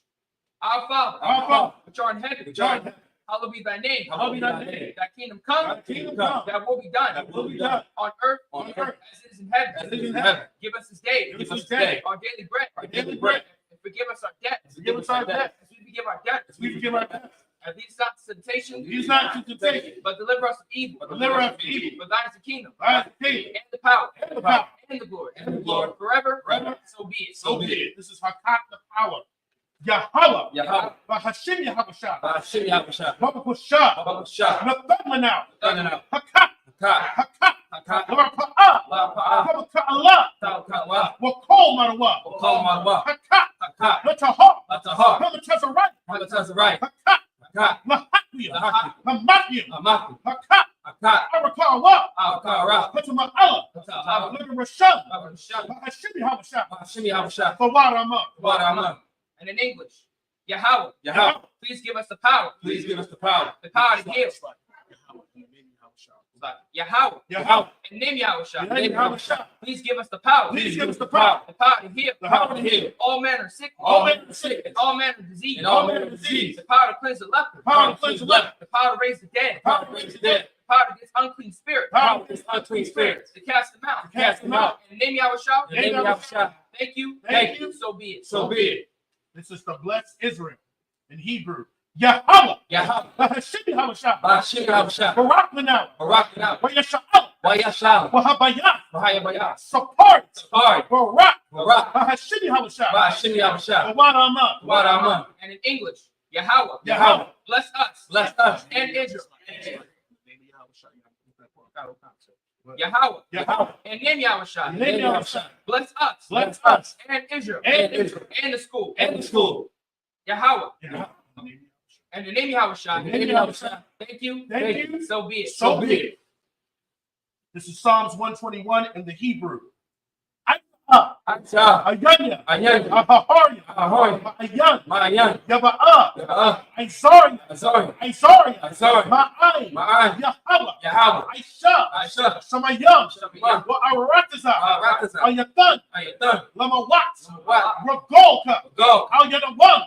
our Father, Our Father, which art in heaven, which art in heaven, hallowed be thy name. hallowed be thy name. Thy kingdom come. Thy kingdom come. That will be done. That will be done. On earth, On earth, as it is in heaven. as it is in heaven. Give us this day. Give us this day our daily bread. our daily bread. And forgive us our debts. Forgive us our debts. As we forgive our debtors. As we forgive our debts. And lead us not to temptation. Lead us not into temptation, But deliver us from evil. but deliver us from evil. For thine is the kingdom. Thine is the kingdom, And the power. and the power, And the glory. and the glory. Forever. Forever. So be it. So be it. This is Hakat, the power. Yahweh. Yahweh. Bahashim Yahabashah. Shimmy Abashah. Babakushah. Abashah. Nathamlanau. Thundernow. Hakat. Hakat. Hakat. Hakat. Larpa'ah. La'pa'ah. Kabaka'Allah. Ta'Ka'wa. Wakol Marawa. Wakol Marawa. Hakat. Hakat. Latahah. Latahah. Hamatazarite. Hamatazarite. Hakat. Hakat. Lahakia. Lahakia. Hamatya. Amaku. Hakat. Hakat. Arakawa. Al-Kara. Hatama'ala. Ta'ala. Look at Rashad. Abashah. Bahashim Yahabashah. Shimmy Abashah. Fawarama. Waraman. And in English, Yahweh. Yahweh. Please give us the power. Please give us the power. The power to heal. Yahweh. Yahweh. And name Yahushua. Name Yahushua. Please give us the power. Please give us the power. The power to heal. The power to heal. All manner of sickness. All manner of sickness. And all manner of disease. And all manner of disease. The power to cleanse the leper. Power to cleanse the leper. The power to raise the dead. Power to raise the dead. The power against unclean spirits. Power Against unclean spirits. To cast them out. To cast them out. In the name Yahushua. In the name of Yahushua. Thank you. Thank you. So be it. So be it. This is the blessed Israel in Hebrew. Yahweh. Yahweh. Bahashim Yahabashah. Shimmy Abashah. Baraklanau. Baraklanau. Wayasha'al. Wayashal. Wahabayah. Wahayabaya. Support. Support. Barak. Barak. Bahashim Yahabashah. Shimmy Abashah. Fawarama. Waraman. And in English, Yahweh. Yahweh. Bless us. Bless us. And Israel. Yahweh, Yahweh, and name Yahushua, name Yahushua. bless us, Bless us and Israel, and Israel and the school, and the school. Yahweh, Yahweh. and the name Yahushua. Name Yahushua. Thank you. Thank you. So be it. So be it. This is Psalms 121 in the Hebrew. Ayanya, Ahaharya, Ayan, Yaba'a, Isaiah, Ma'ai, Yahweh, Aisha, Shamayam, Wa'arataza, Ayatan, Lamawat, Ragolka, Al-Yadawam,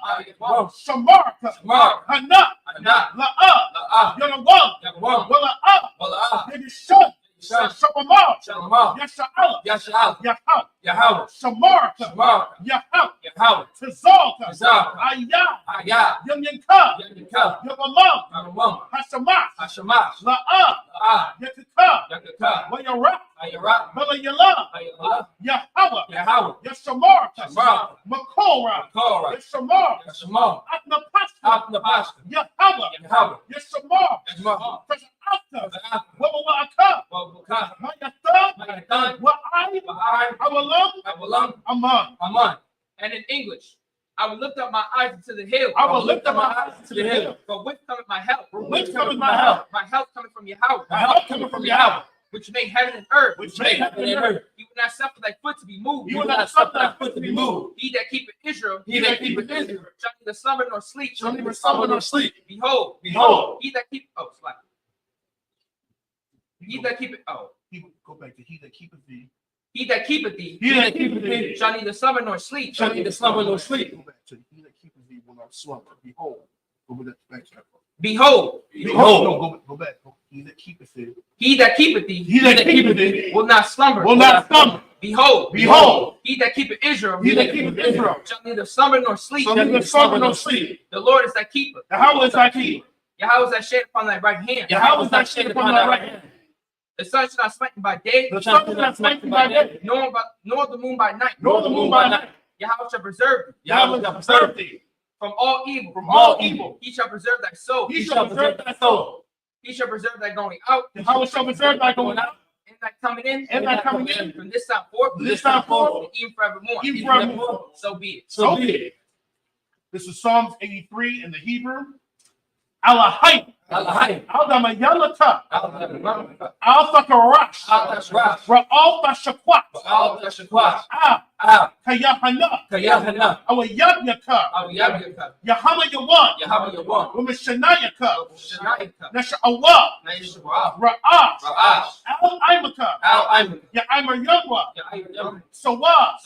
Shamarka, Hana, La'a, Yadawam, Wala'a, Yadishun, Shabamar, Yasha'ala, Yahweh, Shamarka, Yahweh, Tazalka, Ayah, Yamyanka, Yabamam, Hashamas, La'a, Yakaka, Wayara, Balayala, Yahweh, Yashamarka, Makora, Yashamar, Atnapasta, Yahweh, Yashamar, Wawaka, Mayatan, Awalam, Aman. And in English, I will lift up my eyes into the hill. I will lift up my eyes to the hill. For which cometh my help? From which cometh my help? My help coming from Yahweh. My help coming from Yahweh, Which made heaven and earth. which made heaven and earth. He will not suffer thy foot to be moved. He will not suffer thy foot to be moved. He that keepeth Israel. He that keepeth Israel shall neither slumber nor sleep. shall neither slumber nor sleep. Behold, Behold, he that keep slack. He that keepeth go back to he that keepeth thee. he that keepeth thee He that keepeth thee shall neither slumber nor sleep. shall neither slumber nor sleep. Go back to he that keepeth thee will not slumber. Behold, go back to that. Behold, Behold, no, go back. He that keepeth thee. he that keepeth thee He that keepeth thee will not slumber. will not slumber. Behold, Behold, he that keepeth Israel he that keepeth Israel shall neither slumber nor sleep. shall neither slumber nor sleep. The Lord is thy keeper. Yahweh is thy keeper. Yahweh is thy shade upon thy right hand. Yahweh is thy shade upon thy right hand. The sun shall not smite thee by day, The sun shall not smite thee by day, nor the moon by night. nor the moon by night. Yahweh shall preserve thee Yahweh shall preserve thee from all evil. from all evil. He shall preserve thy soul. He shall preserve thy soul. He shall preserve thy going out Yahweh shall preserve thy going out and thy coming in. and thy coming in From this time forth. from this time forth, And even forevermore. even forevermore. So be it. So be it. This is Psalms 83 in the Hebrew. Alahai, Aldamayalata, Al-Thakarash, Ra'al-Thashakwat, Kayahana, Awayabyaka, Yahama Yawan, Umishanayaka, Nasha'awa, Ra'ash, Al-Imaka, Ya'imar Yungwa, Sawa,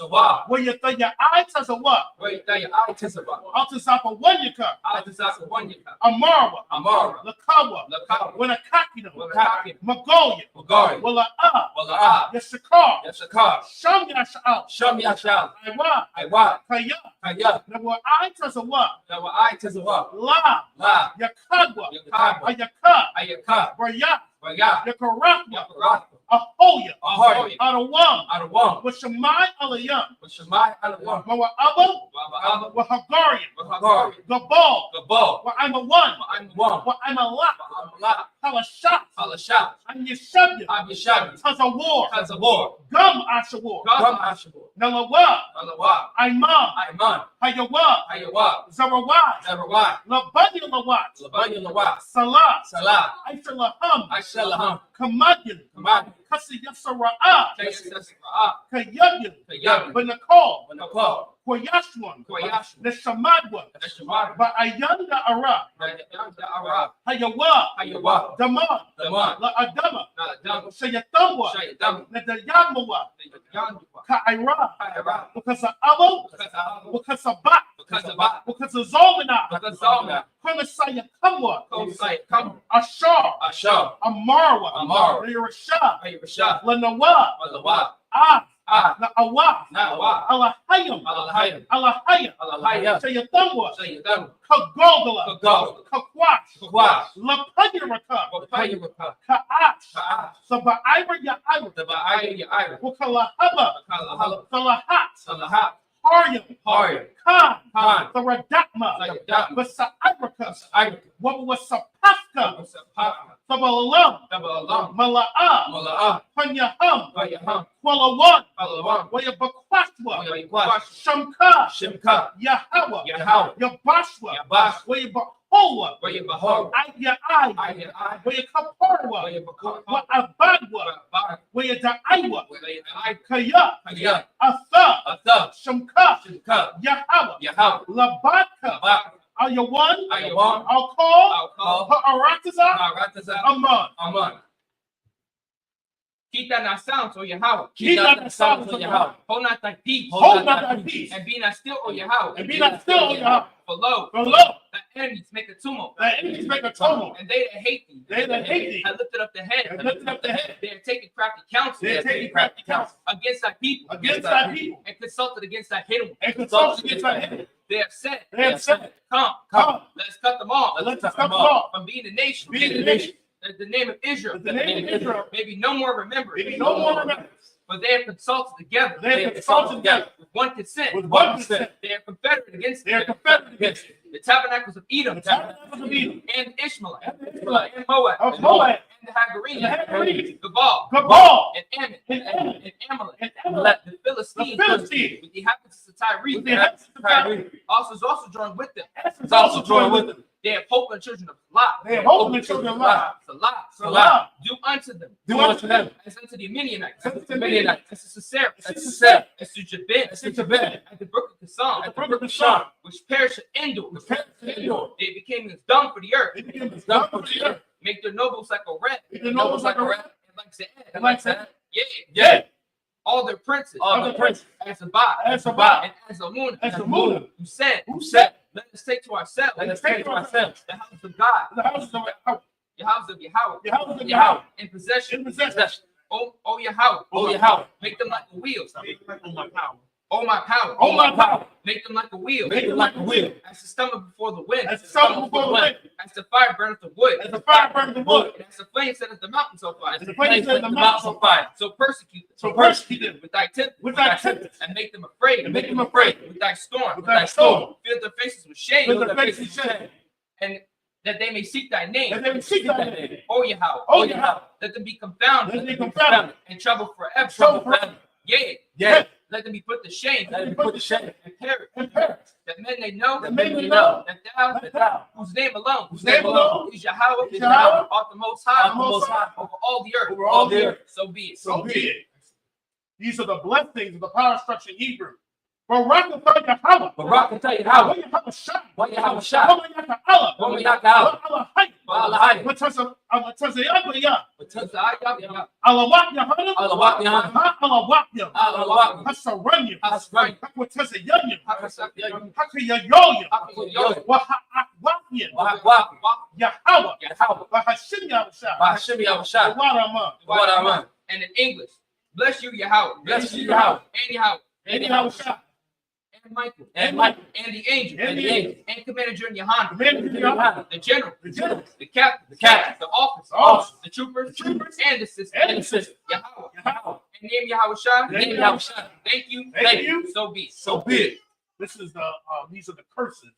Wayataya Itazawa, Altazapa Wanyaka, Amarwa, Lakawa, Wanakakina, Magoya, Wala'a, Yashakar, Sham Yasha'al, Iwa, Kaya, Nawa Itazawa, La, Yakadwa, Ayaka, Raya, Yakarafwa, Ahoya, Adawam, Washamai Alayam, Mawa Abba, Wahagarian, Gabal, Wa'ima Wa'ima Halashat, I'm Yeshabya, Tazawar, Gum Ashawar, Nalawa, Imam, Hayawa, Zarawat, Labanya Lawat, Salah, Aishalaham, Kamadyan, Kasiyasara'a, Kayabyan, Banakal, Koyashwan, Neshamadwa, Ba'ayanda Ara, Hayawa, Daman, La Adama, Shayatamwa, Nadayamawa, Ka'ira, because of Abba, because of Bat, because of Zolmana, Konasaya Kamwa, Ashar, Amarwa, Rashah, Lanawa, Na'awa, Alahayam, Shayatamwa, Kagogala, Kakwash, Lapanyaraka, Ka'ach, Saba'ira Ya'ira, Wakalahaba, Salahat, Haryam, Khan, Saradakma, Basa'iraka, what was Sapafka, Sabalam, Sabalam, Mala'ah, Mala'ah, Panyaham, Payaham, Kwalawan, Palawan, Wayabakwashwa, Wayabakwash, Shamka, Shimka, Yahweh, Yahweh, Yabashwa, Yabash, Wayabahoa, Wayabahor, Ayai, Ayai, Wayakaparwa, Wayabakar, Wa'abadwa, Wabar, Wayadaiwa, Wayai, Kaya, Kaya, Atha, Atha, Shamka, Shimka, Yahweh, Yahweh, Labaka, Labar, Ayawan, Ayawan, Alcol, Alcol, Ha'arataza, Narataza, Aman. Aman. Keep that not sound, O Yahweh. Keep not thy silence, O O Yahweh. Hold not thy peace. Hold not thy peace. And be not still, O Yahweh. And be not still, O Yahweh. For lo, For lo, thy enemies make a tumult. thy enemies make a tumult. And they that hate thee. They that hate thee. Have lifted up the head. Have lifted up the head. They are taking crafty counsel. They are taking crafty counsel. Against thy people. Against thy people. And consulted against thy hidden. And consulted against thy hidden. They have said. They have said, Come. Come. Let's cut them off. Let's cut them off. From being a nation. Being a nation. That the name of Israel. That the name of Israel. Maybe no more remembered. Maybe no more remembrance. But they have consulted together. They have consulted together. With one consent. With one consent. They are confederate against They are confederate against the tabernacles of Edom. the tabernacles of Edom. And Ishmael. And the Ishmaelite. And Moab. Of Moab. And the Hagarenes. And the Hagarenes. Gabal. Gabal. And Ammon. And Ammon. And Amalek. And Amalek. The Philistines. The Philistines. With the inhabitants of Tyre. With the inhabitants of Tyre. Also is also joined with them. Is also joined with them. They have hope in the children of Lot. They have hope in the children of Lot. Salah. Do unto them. Do unto them. As unto the Midianites. As unto the Midianites. As to Sisera. As to Sisera. As to Jabin. As to Jabin. At the brook of Kishon. At the brook of Kishon. Which perished at Endor. Which perished at Endor. They became as dung for the earth. They became as dung for the earth. Make their nobles like a rat. Make their nobles like a rat. And like Zed. And like Zed. Yeah. Yeah. All their princes. All the princes. As Abad. As Abad. And as Amun. As Amun. Who said. Let us take to ourselves. Let us take to ourselves. The house of God. The houses of Yahweh. The house of Yahweh. The houses of Yahweh. In possession. In possession. Oh Yahweh. Oh Yahweh. Make them like a wheel. Oh my power. Oh my power. Oh my power. Make them like a wheel. Make them like a wheel. As the stomach before the wind. As the stomach before the wind. As the fire burneth the wood. As the fire burns the wood. And as the flame setteth the mountains on fire. As the flame setteth the mountains on fire. So persecute them. So persecute them. With thy tempest. With thy tempest. And make them afraid. And make them afraid. With thy storm. With thy storm. Fill their faces with shame. Fill their faces with shame. And that they may seek thy name. That they may seek thy name. Oh Yahweh. Oh Yahweh. Let them be confounded. Let them be confounded. And trouble forever. Trouble forever. Yea. Yeah. Let them be put to shame. Let them be put to shame. And perish. And perish. That men may know. That men may know. That thou. Whose name alone. Whose name alone. Is Yahweh. Is Yahweh. Art the most high. Art the most high. Over all the earth. Over all the earth. So be it. So be it. These are the blessings of the power structure in Hebrew. Barakatah Yahweh. Barakatah Yahweh. Yahweh Shai. Yahweh Shai. Yahweh Allah. Yahweh Allah. Allah Hayy. Allah Hayy. Wataza Yahweh. Alawak Alawak Yahweh. Alawak Yahweh. Alawak Yahweh. Alawak. Hasaranya. Hasaranya. Wataza Yahweh. Yahweh. Hakayayoya. Wahakwakia. Wahakwakia. Yahweh. Yahweh. Bahashim Yahweh Shai. Bahashim Yahweh Shai. Waraman. And in English, bless you Yahweh. Bless you Yahweh. And Yahweh. And Yahweh Shai. And Michael. And Michael. And the angel. And the angel. And Commander General Yohanan. Commander General Yohanan. The general. The general. The captain. The captain. The officer. The officer. The troopers. The troopers. And the sisters. And the sisters. Yahweh. Yahweh. And name Yahweh Shai. Name Name Yahweh Shai. Thank you. Thank you. So be it. So be it. This is the these are the curses.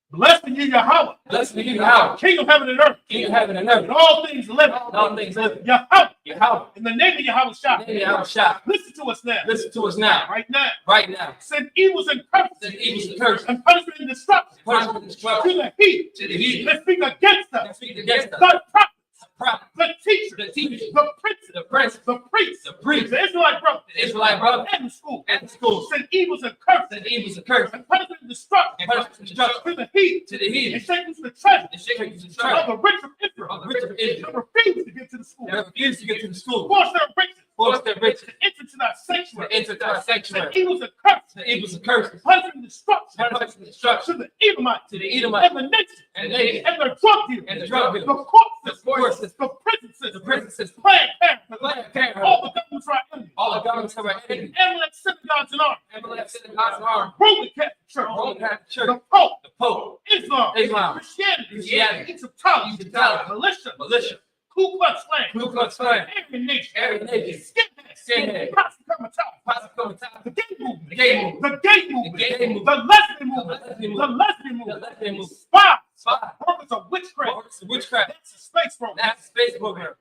Blessed be you, Yahweh. Blessed be you, Yahweh. King of heaven and earth. King of heaven and earth. And all things living. All things living. Yahweh. Yahweh. In the name of Yahweh Shai. Name Yahweh Shai. Listen to us now. Listen to us now. Right now. Right now. Send evils and curses. Send evils and curses. And punishment and destruction. Punishment and destruction. To the heat. To the heat. That speak against us. That speak against us. The prophets. Prophet. The teachers. The teachers. The princes. The princes. The priests. The priests. The Israelite brothers. The Israelite brothers. And the school. And the schools. Send evils and curses. Send evils and curses. And punishment and destruction. And punishment and destruction. To the heat. To the heat. And shake loose the treasure. And shake loose the Of treasure. the rich of Israel. Of the rich of Israel. That refuse to get to the school. They refuse to get to the school. Force their riches. Force their riches. To enter to that sanctuary. To enter to our sanctuary. The evils and curses. The evils and curses. Punishment and destruction. Punishment and destruction. To the Edomites. To the Edomites. And the nations. And the nations. And the drug dealers. And the drug The dealers. corpses. The corpses. The prison system. The prison system. Planned Parenthood. Planned Parenthood. All the governments are enemies. All the governments of our enemies. Amalek synagogues and arms. Amalek synagogues and arms. Roman Catholic Church. Roman Catholic Church. The Pope. The Pope. Islam. Islam. Christianity. Egyptology. Militia. Militia. Ku Klux Klan. Ku Klux Klan. Aryan Nation. Aryan Nation. Skinhead. Skinhead. Posse Comitatus. Posse Comitatus. The gay movement. The gay movement. The gay movement. The gay movement. The lesbian movement. The lesbian The movement. lesbian The lesbian movement. movement. Spies. Spy. Workers of witchcraft. Workers of witchcraft. That's a space program. That's the space program.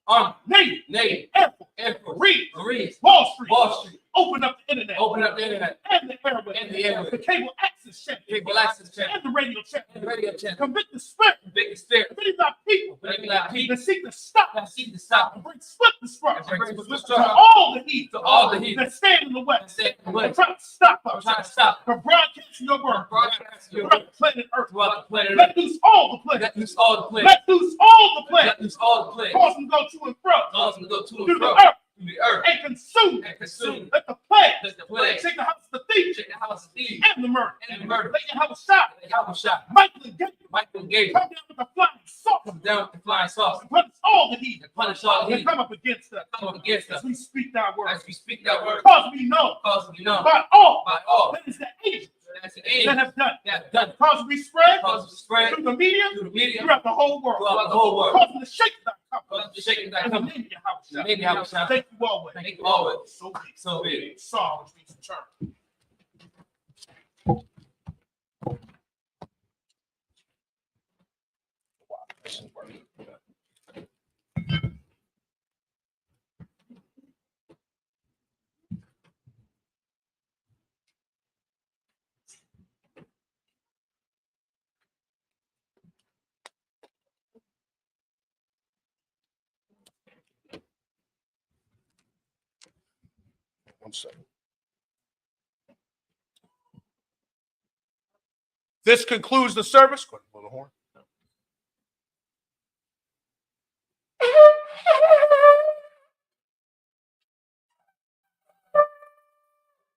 Army, Navy, Navy, Air Force, Air Force, Marines, Wall Street. Wall Street. Open up the internet. Open up the internet. And the airway. And the airway. The cable access channel. Cable access channel. And the radio channel. And the radio channel. Convict the spirit. Big spirit. Many of our people. Many of our people. That seek to stop That us. seek to stop. And bring split the strife. And bring split the To strife. all the heat. To all the heat. That stand in the west. That stand in the And west. try to stop I'm us. trying to stop. From broadcasting your word. Broadcasting your Throughout word. the planet Earth. Throughout the planet Let Earth. loose all the planet. Let loose all the plague. Let loose all the planet. Let loose all the plague. Cause them to go to and fro. Cause them to go to Through and the fro. earth. Through the earth. And consume. And consume. Let the plague. Let the plague. Take the house of the thief. Take the house of thieves. And the murder. And the murder. Let your house shot. Let the house shot. Michael and Gabriel. Michael and Gabriel. Come down with the flying saucer. Come down with the flying saucer. And punish all the heathen. And punish all the That heathen. come up against us. Come up against us. As we speak thy word. As we speak that word. Cause we know. Cause we know. By all. By all. That is the angels That's the that angels have done. that have done it. Cause we spread. Cause we spread Through the media. through the media. Throughout the whole world. Throughout the whole world. Cause them to shake thy cup. Cause them to shake thy And cup. the name of your house. The name of your house. Thank you always. Thank you always. So be it. So be it. Saw, which means turn. One second. This concludes the service. Go ahead and blow the horn.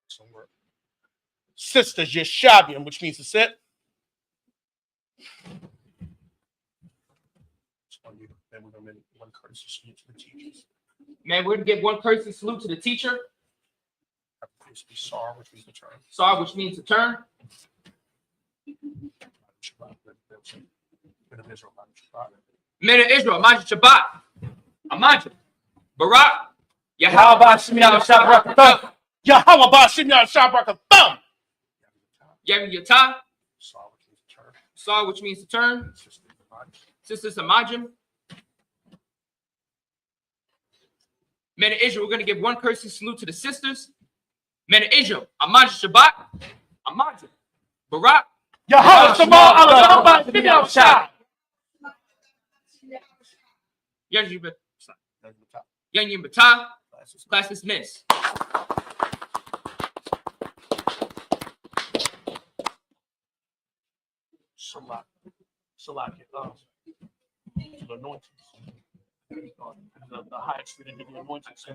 Somewhere. Sister Yeshavian, which means to sit. Then we're going to make one courtesy salute to the teachers. Man, we're gonna give one courtesy salute to the teacher. Please be SAR, which means to turn. Sar, which means to turn. Men of Israel, Amajah Shabbat. Amajah. Barak. Yahweh Shemiyah Shabbat. Yahweh Bashim Shabrakah. Yemi Yatah. SAR, which means to turn. Sar, which means to turn. Sisters Amajim. Men of Israel, we're going to give one courtesy salute to the sisters. Men of Israel, Amajah Shabbat. Amajah. Barak. Yahweh Shema Allah Shemiyah Shabbat. Yanyin Batah. Class dismissed. Salat. The anointings. The highest we did the anointings.